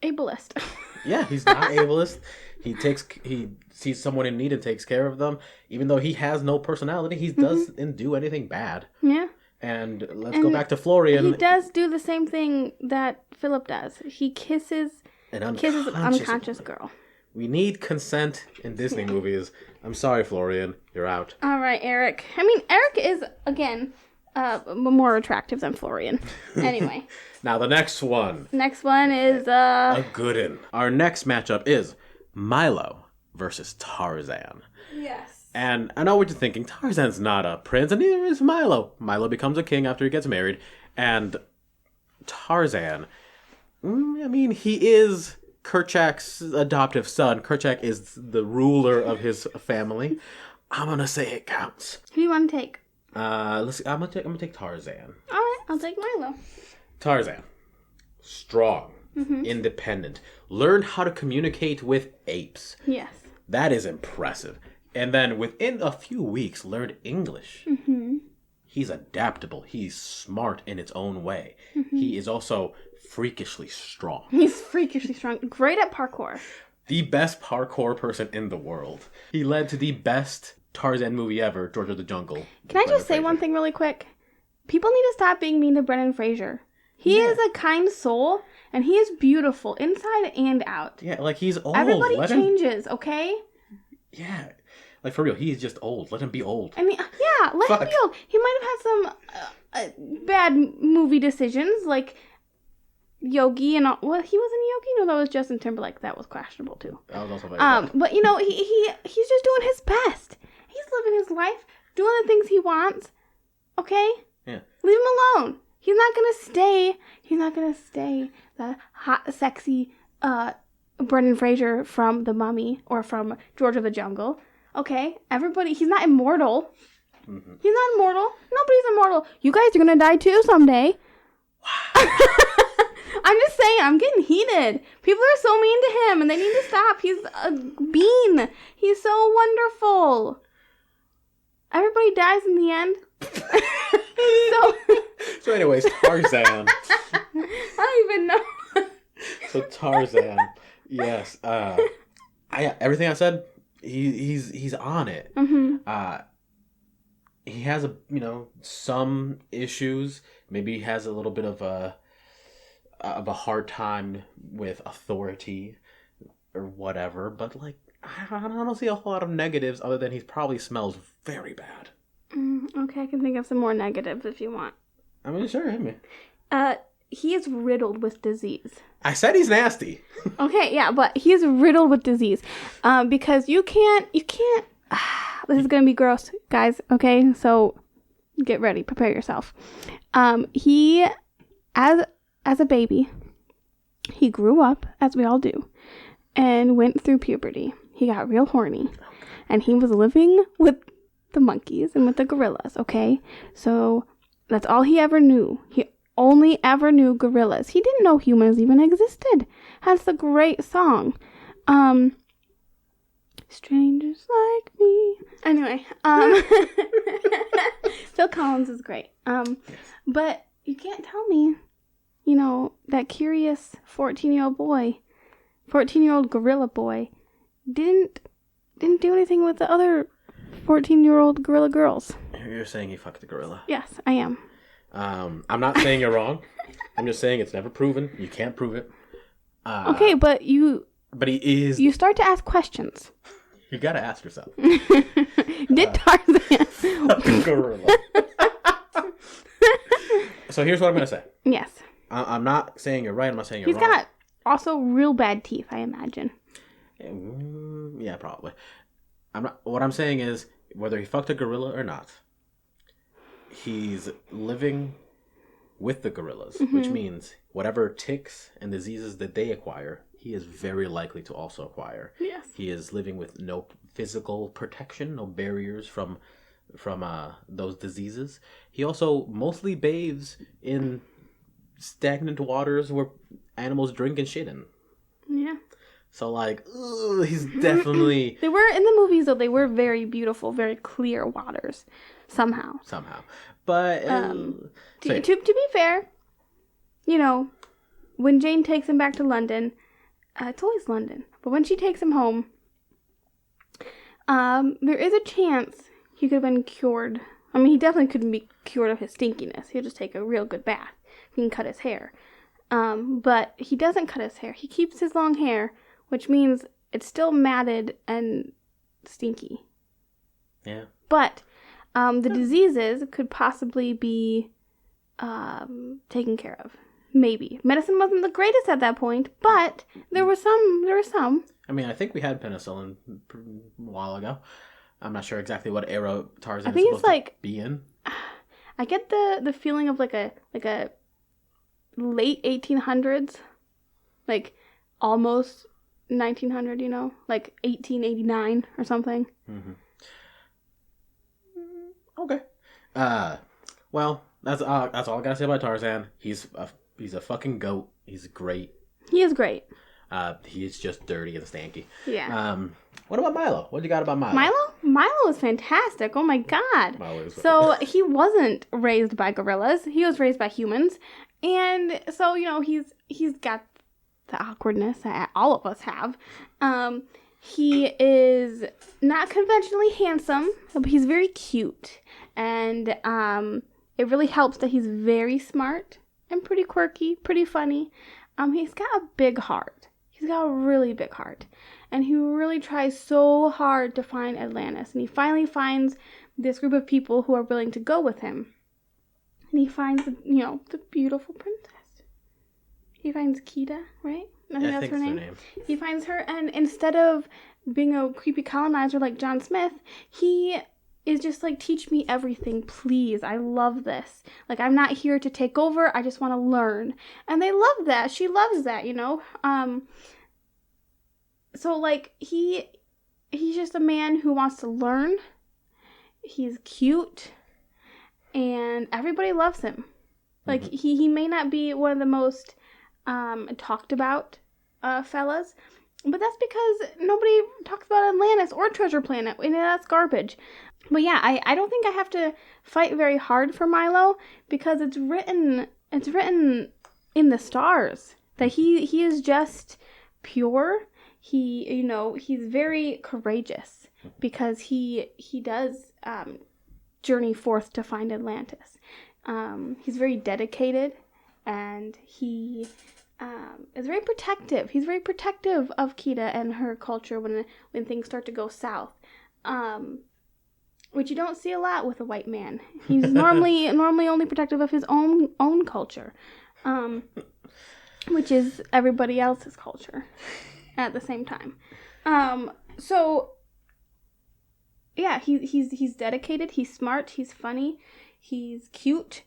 ableist. Yeah, he's not ableist. He sees someone in need and takes care of them. Even though he has no personality, he doesn't do anything bad. Yeah. And let's go back to Florian. He does do the same thing that Philip does. He kisses an unconscious girl. We need consent in Disney movies. I'm sorry, Florian. You're out. All right, Eric. I mean, Eric is, again, more attractive than Florian. Anyway. Now the next one. Next one is a good'un. Our next matchup is Milo versus Tarzan. Yes. And I know what you're thinking. Tarzan's not a prince, and neither is Milo. Milo becomes a king after he gets married, and Tarzan, I mean, he is Kerchak's adoptive son. Kerchak is the ruler of his family. I'm gonna say it counts. Who do you want to take? I'm gonna take Tarzan. All right, I'll take Milo. Tarzan, strong, independent, learned how to communicate with apes. Yes. That is impressive. And then within a few weeks, learned English. Mm-hmm. He's adaptable. He's smart in its own way. Mm-hmm. He is also freakishly strong. He's freakishly strong. Great at parkour. The best parkour person in the world. He led to the best Tarzan movie ever, George of the Jungle. Can I just say one thing really quick? People need to stop being mean to Brendan Fraser. He is a kind soul, and he is beautiful inside and out. Yeah, like he's old. Everybody changes, okay? Yeah. Like, for real, he's just old. Let him be old. I mean, yeah, let him be old. He might have had some bad movie decisions, like Yogi and all. Well, he wasn't Yogi? No, that was Justin Timberlake. That was questionable, too. That was also very bad. But, you know, he's just doing his best. He's living his life, doing the things he wants, okay? Yeah. Leave him alone. He's not gonna stay the hot, sexy, Brendan Fraser from The Mummy or from George of the Jungle. Okay, everybody, he's not immortal. Mm-hmm. He's not immortal. Nobody's immortal. You guys are gonna die too someday. Wow. I'm just saying, I'm getting heated. People are so mean to him, and they need to stop. He's a bean. He's so wonderful. Everybody dies in the end. So anyways, Tarzan. I don't even know. So Tarzan, yes. Everything I said, he's on it. Mm-hmm. He has some issues. Maybe he has a little bit of a hard time with authority or whatever. But like, I don't see a whole lot of negatives other than he probably smells very bad. Okay, I can think of some more negatives if you want. I mean, sure, hit me. He is riddled with disease. I said he's nasty. Okay, yeah, but he's riddled with disease. Because you can't, this is gonna be gross, guys, okay? So, get ready, prepare yourself. He, as a baby, he grew up, as we all do, and went through puberty. He got real horny. And he was living with the monkeys and with the gorillas, okay? So, that's all he ever knew. He only ever knew gorillas. He didn't know humans even existed. That's the great song. Strangers like me. Anyway, Phil Collins is great. But you can't tell me, that curious 14-year-old gorilla boy didn't do anything with the other 14-year-old gorilla girls. You're saying he fucked the gorilla? Yes, I am. I'm not saying you're wrong. I'm just saying it's never proven. You can't prove it. Okay, but he is. You start to ask questions. You gotta ask yourself. Did Tarzan fuck a gorilla? So here's what I'm gonna say. Yes. I'm not saying you're right. I'm not saying you're He's wrong. got also real bad teeth, I imagine. Yeah, probably. What I'm saying is, whether he fucked a gorilla or not, he's living with the gorillas, which means whatever ticks and diseases that they acquire, he is very likely to also acquire. Yes. He is living with no physical protection, no barriers from those diseases. He also mostly bathes in stagnant waters where animals drink and shit in. Yeah. So, like, he's definitely... They were, in the movies, though, they were very beautiful, very clear waters. Somehow. But... to be fair, when Jane takes him back to London, it's always London, but when she takes him home, there is a chance he could have been cured. I mean, he definitely couldn't be cured of his stinkiness. He'll just take a real good bath. He can cut his hair. But he doesn't cut his hair. He keeps his long hair, which means it's still matted and stinky. Yeah. But The diseases could possibly be taken care of. Maybe. Medicine wasn't the greatest at that point, but there were some. I mean, I think we had penicillin a while ago. I'm not sure exactly what era Tarzan is supposed to be in. I get the feeling of like a late 1800s, like almost 1900, like 1889 or something. Mm-hmm. Okay. Well, that's all I gotta say about Tarzan. He's a fucking goat. He's great. He is great. He's just dirty and stanky. Yeah. What about Milo? What you got about Milo? Milo is fantastic. Oh my god. So he wasn't raised by gorillas. He was raised by humans. And so, he's got the awkwardness that all of us have. He is not conventionally handsome, but he's very cute. And it really helps that he's very smart and pretty quirky, pretty funny. He's got a big heart. He's got a really big heart. And he really tries so hard to find Atlantis. And he finally finds this group of people who are willing to go with him. And he finds, the beautiful princess. He finds Kida, right? I think that's her name. He finds her, and instead of being a creepy colonizer like John Smith, he is just like, teach me everything, please. I love this. Like, I'm not here to take over. I just want to learn. And they love that. She loves that, So, like, he's just a man who wants to learn. He's cute. And everybody loves him. Like, he may not be one of the most talked about fellas, but that's because nobody talks about Atlantis or Treasure Planet, and that's garbage. But yeah, I don't think I have to fight very hard for Milo, because it's written in the stars that he is just pure. He's very courageous, because he does journey forth to find Atlantis. He's very dedicated, and he is very protective. He's very protective of Kida and her culture when things start to go south, which you don't see a lot with a white man. He's normally only protective of his own culture, which is everybody else's culture at the same time. So yeah, he's dedicated. He's smart. He's funny. He's cute.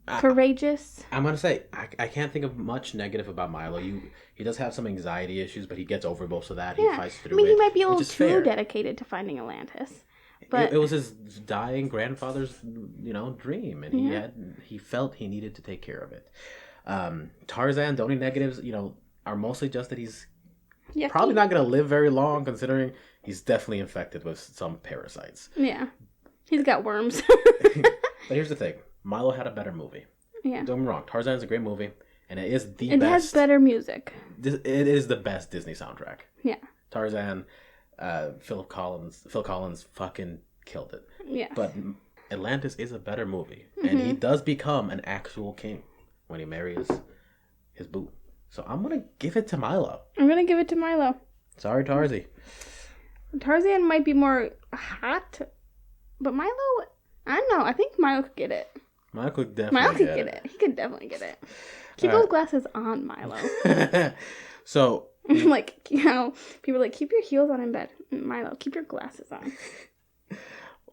Courageous. I'm gonna say I can't think of much negative about Milo. He does have some anxiety issues, but he gets over most of that. He fights through it. He might be a little too dedicated to finding Atlantis, but it was his dying grandfather's dream, and he felt he needed to take care of it. Tarzan, the only negatives are mostly just that he's probably not gonna live very long, considering he's definitely infected with some parasites. Yeah, he's got worms. But here's the thing. Milo had a better movie. Yeah. Don't get me wrong. Tarzan is a great movie, and it is the best. It has better music. It is the best Disney soundtrack. Yeah. Tarzan, Phil Collins fucking killed it. Yeah. But Atlantis is a better movie, and he does become an actual king when he marries his boo. So I'm gonna give it to Milo. Sorry, Tarzy. Tarzan might be more hot, but Milo, I don't know. I think Milo could get it. Milo could definitely get it. He could definitely get it. Keep those glasses on, Milo. So, people are like, keep your heels on in bed. Milo, keep your glasses on.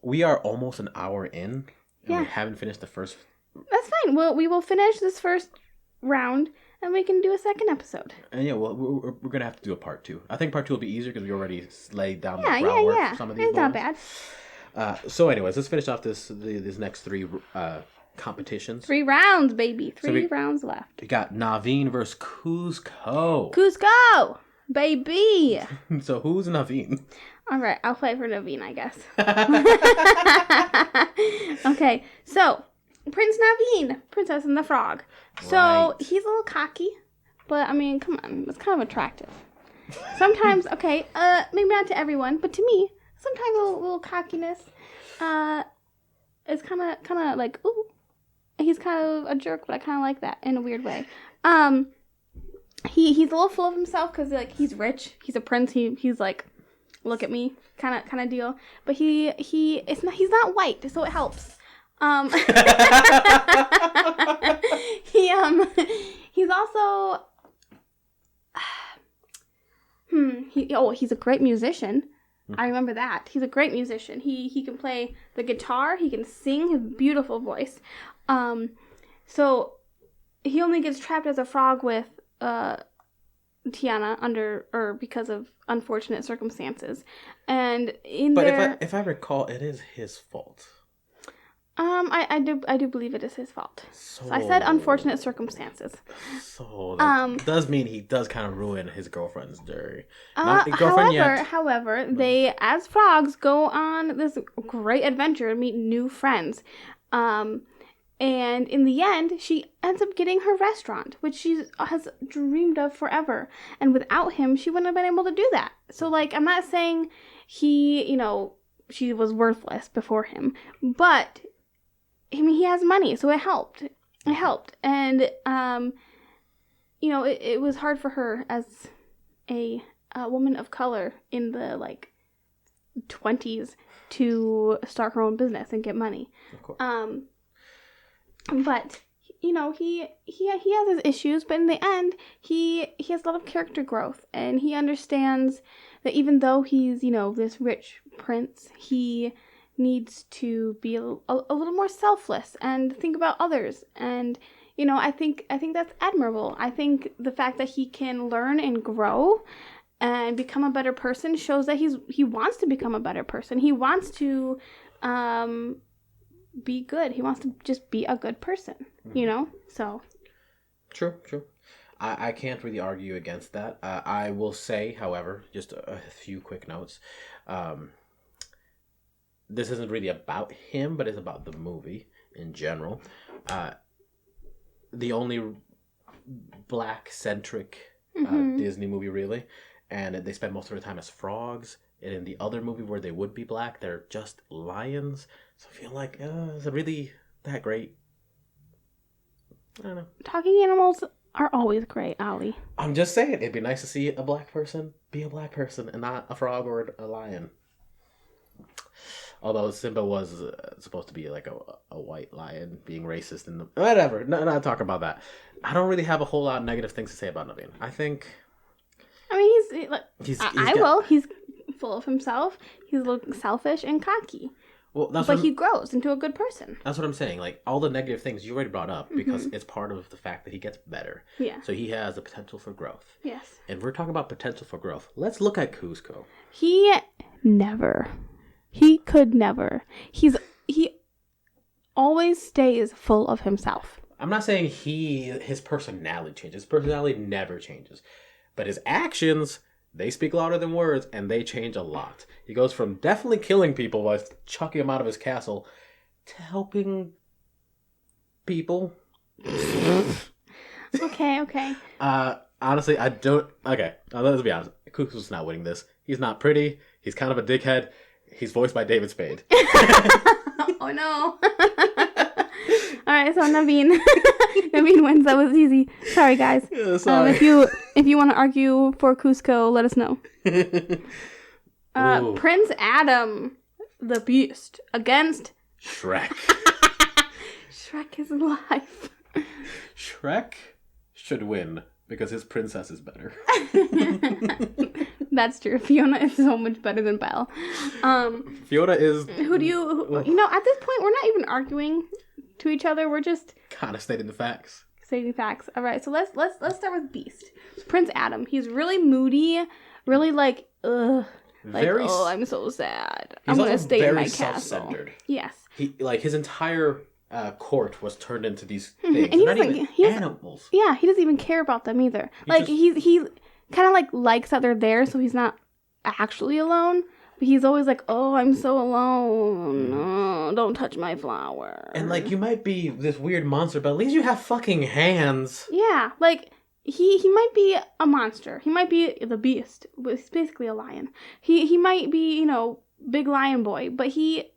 We are almost an hour in, and we haven't finished the first. That's fine. We will finish this first round, and we can do a second episode. And we're gonna have to do a part 2. I think part 2 will be easier because we already laid down the groundwork for some of these. It's not bad. So, anyways, let's finish off these next 3 competitions. 3 rounds, baby. 3 rounds left. We got Naveen versus Kuzco. Kuzco, baby. So who's Naveen? All right, I'll fight for Naveen, I guess. Okay, so Prince Naveen, Princess and the Frog. So he's a little cocky, but I mean, come on, it's kind of attractive. Sometimes, okay, maybe not to everyone, but to me, sometimes a little cockiness is kind of like, ooh. He's kind of a jerk, but I kind of like that in a weird way. He's a little full of himself because like he's rich. He's a prince. He's like look at me kind of deal. But he's not white, so it helps. He's also he's a great musician. I remember that. He's a great musician. He can play the guitar, he can sing, his beautiful voice. So he only gets trapped as a frog with Tiana because of unfortunate circumstances. And if I recall, it is his fault. I do believe it is his fault. So I said unfortunate circumstances. So that does mean he does kind of ruin his girlfriend's day. However, they as frogs go on this great adventure and meet new friends. And in the end, she ends up getting her restaurant, which she has dreamed of forever. And without him, she wouldn't have been able to do that. So, like, I'm not saying she was worthless before him, but I mean, he has money, so it helped. It helped. And, it was hard for her as a woman of color in the, 20s to start her own business and get money. Of course. But, he has his issues, but in the end, he has a lot of character growth. And he understands that even though he's, this rich prince, he needs to be a little more selfless and think about others. And I think that's admirable. I think the fact that he can learn and grow and become a better person shows that he wants to become a better person. He wants to be good. He wants to just be a good person, so True. I can't really argue against that. I will say, however, just a few quick notes. This isn't really about him, but it's about the movie in general. The only black-centric Disney movie, really. And they spend most of their time as frogs. And in the other movie where they would be black, they're just lions. So I feel like, is it really that great? I don't know. Talking animals are always great, Ollie. I'm just saying, it'd be nice to see a black person be a black person and not a frog or a lion. Although Simba was supposed to be like a white lion being racist and whatever. No, not talking about that. I don't really have a whole lot of negative things to say about Naveen. I think. I mean, he's full of himself. He's a little selfish and cocky. Well, he grows into a good person. That's what I'm saying. Like, all the negative things you already brought up because it's part of the fact that he gets better. Yeah. So he has the potential for growth. Yes. And we're talking about potential for growth. Let's look at Kuzco. He could never. He always stays full of himself. I'm not saying his personality changes. His personality never changes. But his actions, they speak louder than words, and they change a lot. He goes from definitely killing people by chucking them out of his castle to helping people. Okay. Honestly, I don't... Okay, let's be honest. Kuzco's not winning this. He's not pretty. He's kind of a dickhead. He's voiced by David Spade. Oh, no. All right, so Naveen wins. That was easy. Sorry, guys. Yeah, sorry. If you want to argue for Kuzco, let us know. Prince Adam, the Beast, against Shrek. Shrek is life. Shrek should win because his princess is better. That's true. Fiona is so much better than Belle. Fiona is... at this point, we're not even arguing to each other. We're just... kind of stating the facts. All right, so let's start with Beast. Prince Adam. He's really moody, really ugh. I'm so sad. I'm going to stay in my castle. Self-centered. Yes. His entire court was turned into these things. And not even animals. Yeah, he doesn't even care about them either. He kind of likes that they're there, so he's not actually alone. But he's always like, oh, I'm so alone. Oh, don't touch my flower. And you might be this weird monster, but at least you have fucking hands. Yeah, he might be a monster. He might be the Beast. He's basically a lion. He might be, big lion boy, but he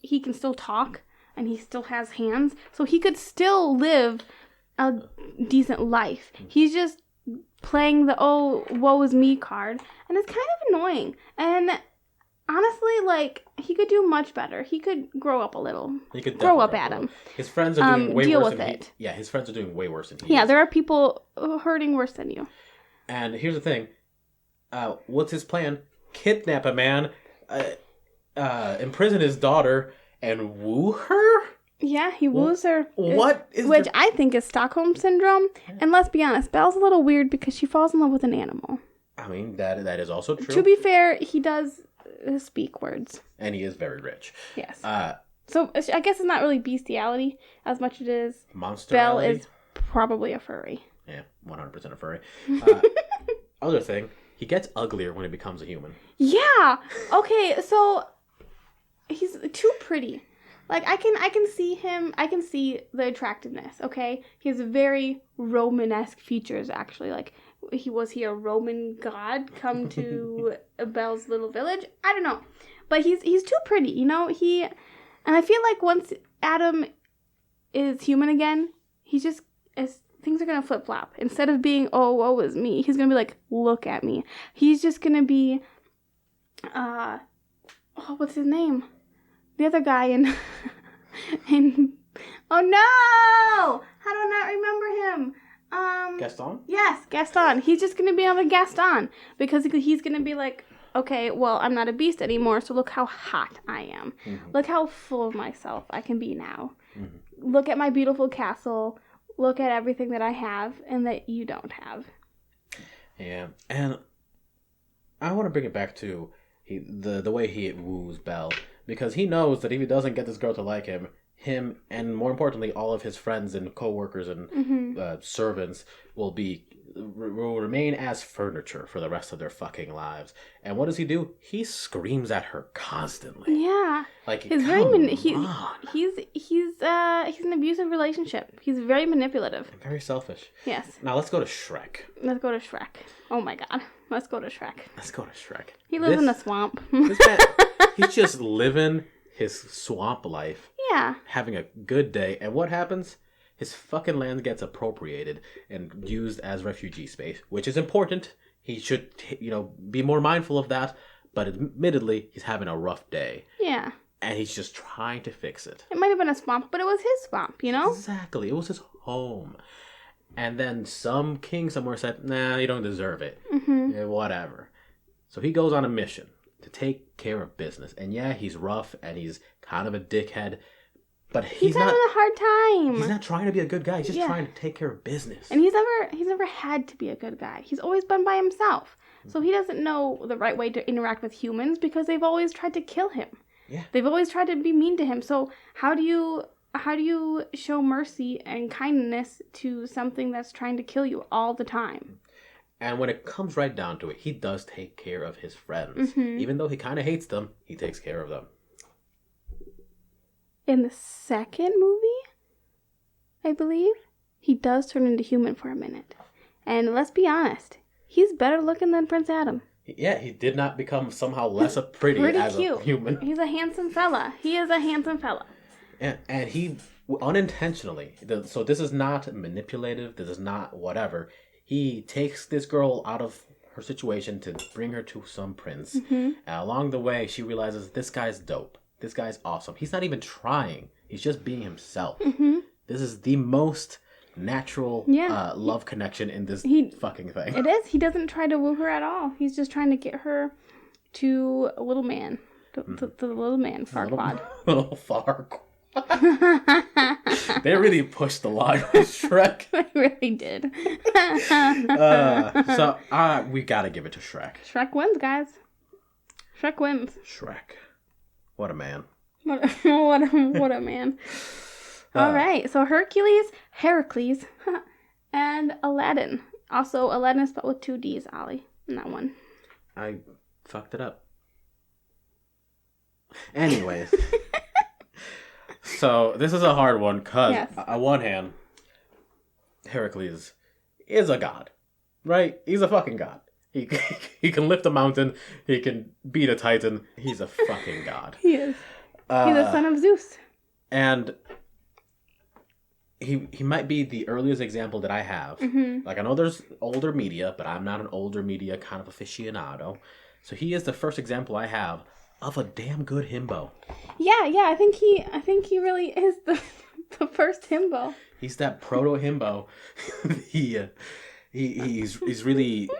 can still talk and he still has hands, so he could still live a decent life. He's just playing the woe is me card, and it's kind of annoying. And honestly, like, he could do much better. He could grow up a little. He could grow up, definitely Adam. His friends are doing way deal worse with than it. his friends are doing way worse than he Yeah, is. there are people hurting worse than you. And here's the thing. What's his plan? Kidnap a man, imprison his daughter, and woo her? Yeah, he woos her. What is Which I think is Stockholm Syndrome. And let's be honest, Belle's a little weird because she falls in love with an animal. I mean, that is also true. To be fair, he does speak words. And he is very rich. Yes. Uh, So I guess it's not really bestiality as much as it is. Monsterality? Belle is probably a furry. Yeah, 100% a furry. Other thing, he gets uglier when he becomes a human. Yeah. Okay, so he's too pretty. Like I can see him. I can see the attractiveness. Okay, he has very Romanesque features. Actually, like was he a Roman god come to Belle's little village? I don't know, but he's too pretty. You know and I feel like once Adam is human again, he's just things are gonna flip flop. Instead of being woe is me, he's gonna be like, look at me. He's just gonna be what's his name? The other guy in oh no! How do I not remember him? Gaston? Yes, Gaston. He's just gonna be on a Gaston because he's gonna be like, okay, well, I'm not a beast anymore, so look how hot I am. Mm-hmm. Look how full of myself I can be now. Mm-hmm. Look at my beautiful castle. Look at everything that I have and that you don't have. Yeah, and I want to bring it back to the way he woos Belle, because he knows that if he doesn't get this girl to like him, and more importantly, all of his friends and co-workers and servants will remain as furniture for the rest of their fucking lives. And what does he do? He screams at her constantly. Yeah, like he's he's an abusive relationship. He's very manipulative and very selfish. Yes. Now let's go to Shrek. Let's go to Shrek. Oh my God, let's go to Shrek. Let's go to Shrek. He lives in a swamp. This man, he's just living his swamp life. Yeah. Having a good day. And what happens? His fucking land gets appropriated and used as refugee space, which is important. He should, be more mindful of that. But admittedly, he's having a rough day. Yeah. And he's just trying to fix it. It might have been a swamp, but it was his swamp, Exactly. It was his home. And then some king somewhere said, nah, you don't deserve it. Mm-hmm. Yeah, whatever. So he goes on a mission to take care of business. And yeah, he's rough and he's kind of a dickhead. But he's having a hard time. He's not trying to be a good guy. He's just trying to take care of business. And he's never had to be a good guy. He's always been by himself. So he doesn't know the right way to interact with humans because they've always tried to kill him. Yeah. They've always tried to be mean to him. So how do you show mercy and kindness to something that's trying to kill you all the time? And when it comes right down to it, he does take care of his friends. Mm-hmm. Even though he kind of hates them, he takes care of them. In the second movie, I believe, he does turn into human for a minute. And let's be honest, he's better looking than Prince Adam. Yeah, he did not become somehow less pretty as cute. A human. He's a handsome fella. He is a handsome fella. And he unintentionally, so this is not manipulative, this is not whatever. He takes this girl out of her situation to bring her to some prince. Mm-hmm. And along the way, she realizes this guy's dope. This guy's awesome. He's not even trying. He's just being himself. Mm-hmm. This is the most natural love connection in this fucking thing. It is. He doesn't try to woo her at all. He's just trying to get her to a little man. The little man, Farquaad. Little Farquaad. They really pushed the line with Shrek. They really did. So we gotta give it to Shrek. Shrek wins, guys. Shrek wins. Shrek. What a man. What a man. All right. So Heracles, and Aladdin. Also, Aladdin is spelled with 2 D's, Ollie, in that one. I fucked it up. Anyways. So, this is a hard one because, on one hand, Heracles is a god, right? He's a fucking god. He can lift a mountain. He can beat a titan. He's a fucking god. He is. He's the son of Zeus. And he might be the earliest example that I have. Mm-hmm. Like, I know there's older media, but I'm not an older media kind of aficionado. So he is the first example I have of a damn good himbo. Yeah, I think he really is the first himbo. He's that proto himbo. He's really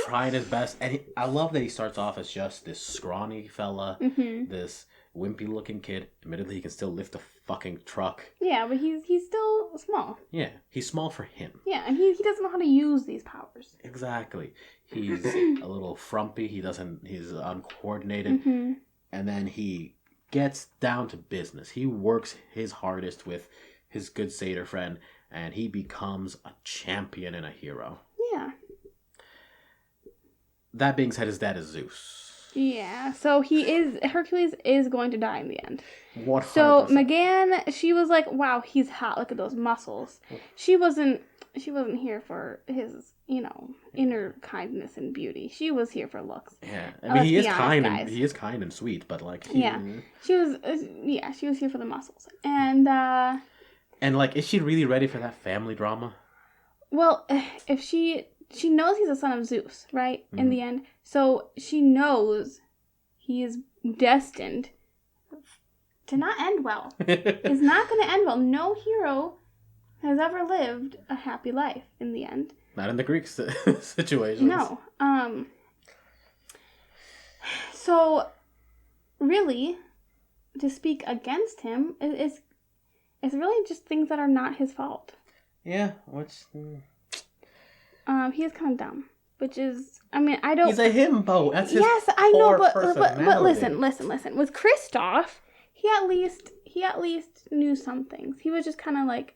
trying his best, and I love that he starts off as just this scrawny fella, this wimpy looking kid. Admittedly, he can still lift a fucking truck. Yeah, but he's still small. Yeah, he's small for him. Yeah, and he doesn't know how to use these powers. Exactly. He's a little frumpy. He's uncoordinated, and then he gets down to business. He works his hardest with his good satyr friend, and he becomes a champion and a hero. Yeah. That being said, his dad is Zeus. Yeah, so Hercules is going to die in the end. 100%. So McGann, she was like, wow, he's hot, look at those muscles. She wasn't here for his, inner kindness and beauty. She was here for looks. Yeah, I mean, he is kind and sweet, but like, she was here for the muscles. And like, is she really ready for that family drama? Well, if she knows he's a son of Zeus, right? In the end. So she knows he is destined to not end well. It's not going to end well. No hero has ever lived a happy life in the end. Not in the Greek situations. No. So, really, to speak against him is really just things that are not his fault. Yeah, He is kind of dumb, which is, I mean, I don't... He's a himbo. That's his I know, but personality. listen. With Kristoff, he at least knew some things. He was just kind of like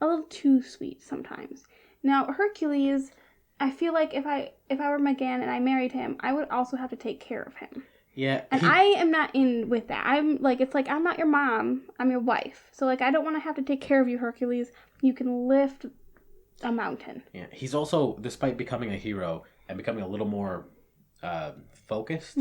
a little too sweet sometimes. Now, Hercules, I feel like if I were McGann and I married him, I would also have to take care of him. Yeah. And I am not in with that. It's like, I'm not your mom, I'm your wife. So, like, I don't want to have to take care of you, Hercules. You can lift a mountain. Yeah. He's also, despite becoming a hero and becoming a little more focused,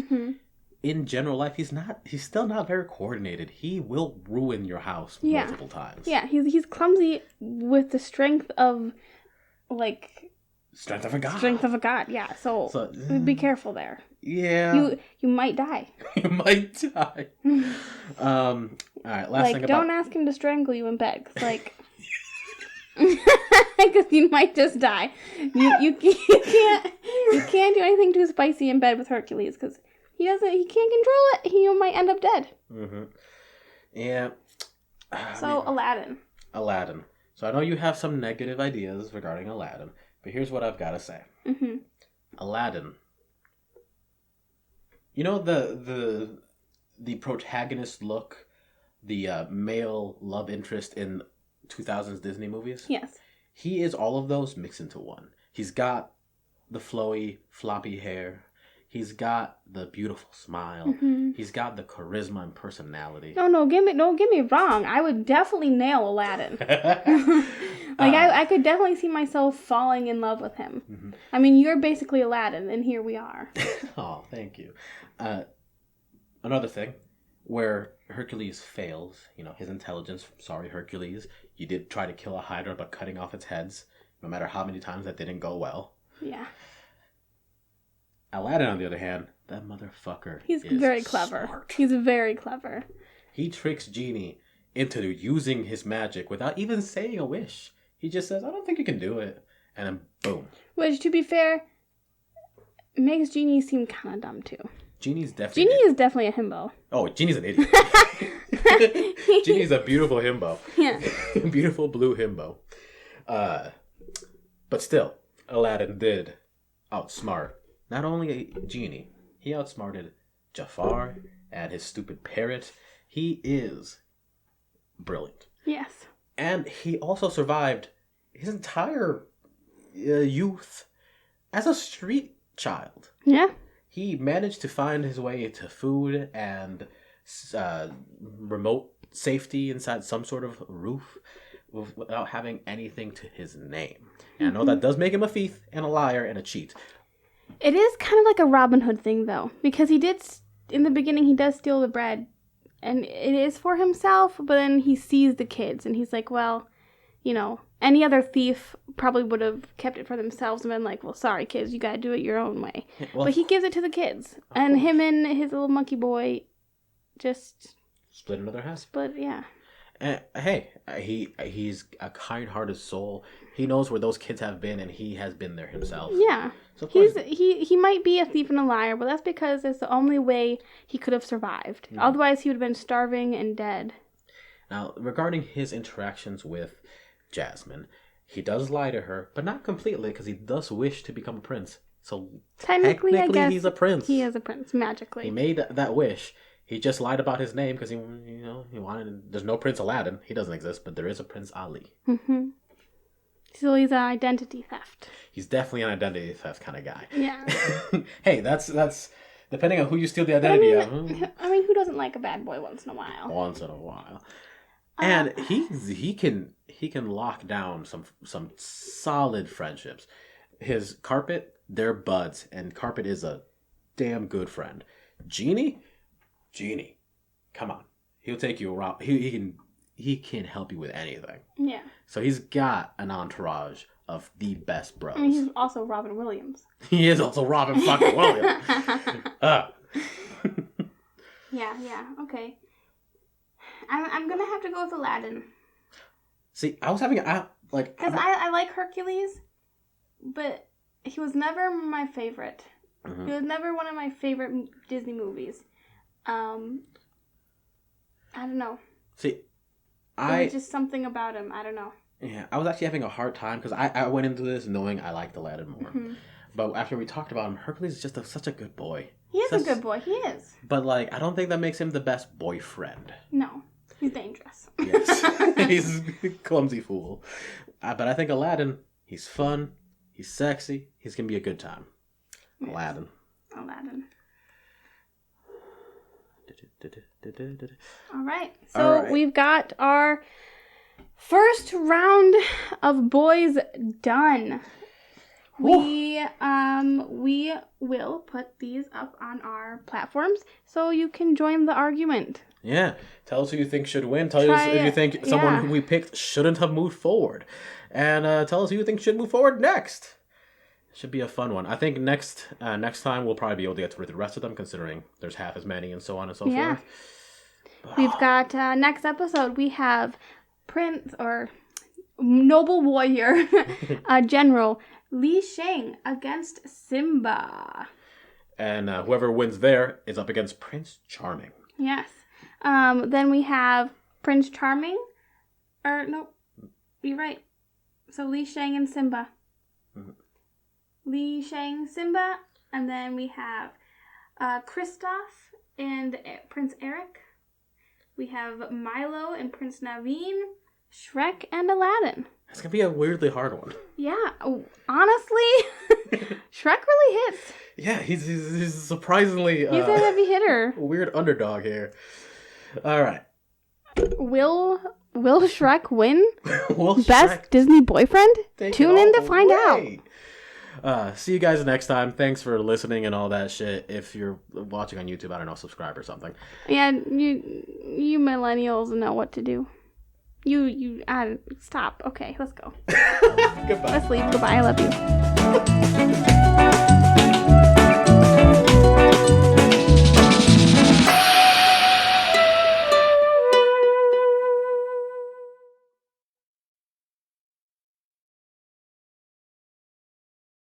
in general life, he's still not very coordinated. He will ruin your house multiple times. Yeah, he's clumsy with the strength of, like... Strength of a god. Strength of a god, yeah. So be careful there. Yeah. You might die. You might die. All right, last thing about... don't ask him to strangle you in bed, because, because you might just die. You can't do anything too spicy in bed with Hercules, because he can't control it. He might end up dead. Yeah. So Aladdin. So I know you have some negative ideas regarding Aladdin, but here's what I've got to say. Aladdin. You know the protagonist look, the male love interest in 2000s Disney movies? Yes. He is all of those mixed into one. He's got the flowy, floppy hair. He's got the beautiful smile. He's got the charisma and personality. Don't get me wrong. I would definitely nail Aladdin. I could definitely see myself falling in love with him. I mean, you're basically Aladdin, and here we are. Oh, thank you. Another thing, where Hercules fails, his intelligence. Sorry, Hercules. You did try to kill a hydra, but cutting off its heads, no matter how many times that didn't go well. Yeah. Aladdin, on the other hand, that motherfucker is very clever. Smart. He's very clever. He tricks Genie into using his magic without even saying a wish. He just says, I don't think you can do it. And then boom. Which, to be fair, makes Genie seem kind of dumb, too. Genie is definitely a himbo. Oh, Genie's an idiot. Genie's a beautiful himbo. Yeah. Beautiful blue himbo. But still, Aladdin did outsmart not only Genie, he outsmarted Jafar and his stupid parrot. He is brilliant. Yes. And he also survived his entire youth as a street child. Yeah. He managed to find his way to food and remote safety inside some sort of roof without having anything to his name. And I know that does make him a thief and a liar and a cheat. It is kind of like a Robin Hood thing, though, because in the beginning, he does steal the bread, and it is for himself, but then he sees the kids, and he's like, well, any other thief probably would have kept it for themselves and been like, well, sorry, kids, you gotta do it your own way. Well, but he gives it to the kids, and him and his little monkey boy just Split another half. split. Yeah. And hey, he's a kind-hearted soul. He knows where those kids have been, and he has been there himself. Yeah. So of course, He might be a thief and a liar, but that's because it's the only way he could have survived. Otherwise, he would have been starving and dead. Now, regarding his interactions with Jasmine, he does lie to her, but not completely, because he does wish to become a prince. So technically, I guess he's a prince. He is a prince, magically. He made that wish. He just lied about his name because he wanted. There's no Prince Aladdin. He doesn't exist, but there is a Prince Ali. Mm-hmm. So he's an identity theft. He's definitely an identity theft kind of guy. Yeah. Hey, that's depending on who you steal the identity of. I mean, who doesn't like a bad boy once in a while? Once in a while. And he can lock down some solid friendships. His Carpet, they're buds, and Carpet is a damn good friend. Genie, come on, he'll take you around. He can help you with anything. Yeah. So he's got an entourage of the best bros. I mean, he's also Robin Williams. He is also Robin fucking Williams. Yeah. Okay. I'm gonna have to go with Aladdin. See, I was having because I like Hercules, but he was never my favorite. Mm-hmm. He was never one of my favorite Disney movies. I don't know. See, There was just something about him. I don't know. Yeah, I was actually having a hard time because I went into this knowing I liked Aladdin more. Mm-hmm. But after we talked about him, Hercules is just such a good boy. He is a good boy. He is. But I don't think that makes him the best boyfriend. No, he's dangerous. Yes, he's a clumsy fool. But I think Aladdin, he's fun, he's sexy, he's gonna be a good time. Yes. Aladdin. All right. So we've got our first round of boys done. We will put these up on our platforms so you can join the argument. Yeah. Tell us who you think should win. Tell us if you think someone who we picked shouldn't have moved forward. And tell us who you think should move forward next. Should be a fun one. I think next time we'll probably be able to get through the rest of them, considering there's half as many and so on and so forth. We've got next episode. We have Prince or Noble Warrior General Li Shang against Simba. And whoever wins there is up against Prince Charming. Yes. Then we have Prince Charming. Or no, you're right. So Li Shang and Simba. Mm-hmm. Li Shang, Simba, and then we have Kristoff and Prince Eric. We have Milo and Prince Naveen, Shrek and Aladdin. That's going to be a weirdly hard one. Yeah, honestly, Shrek really hits. Yeah, he's surprisingly... he's a heavy hitter. Weird underdog here. All right. Will Shrek win? Best Shrek Disney boyfriend? Tune in to find out. See you guys next time. Thanks for listening and all that shit. If you're watching on YouTube, I don't know, subscribe or something. Yeah, you millennials know what to do. You stop. Okay, let's go. Goodbye. Let's leave. Goodbye. I love you.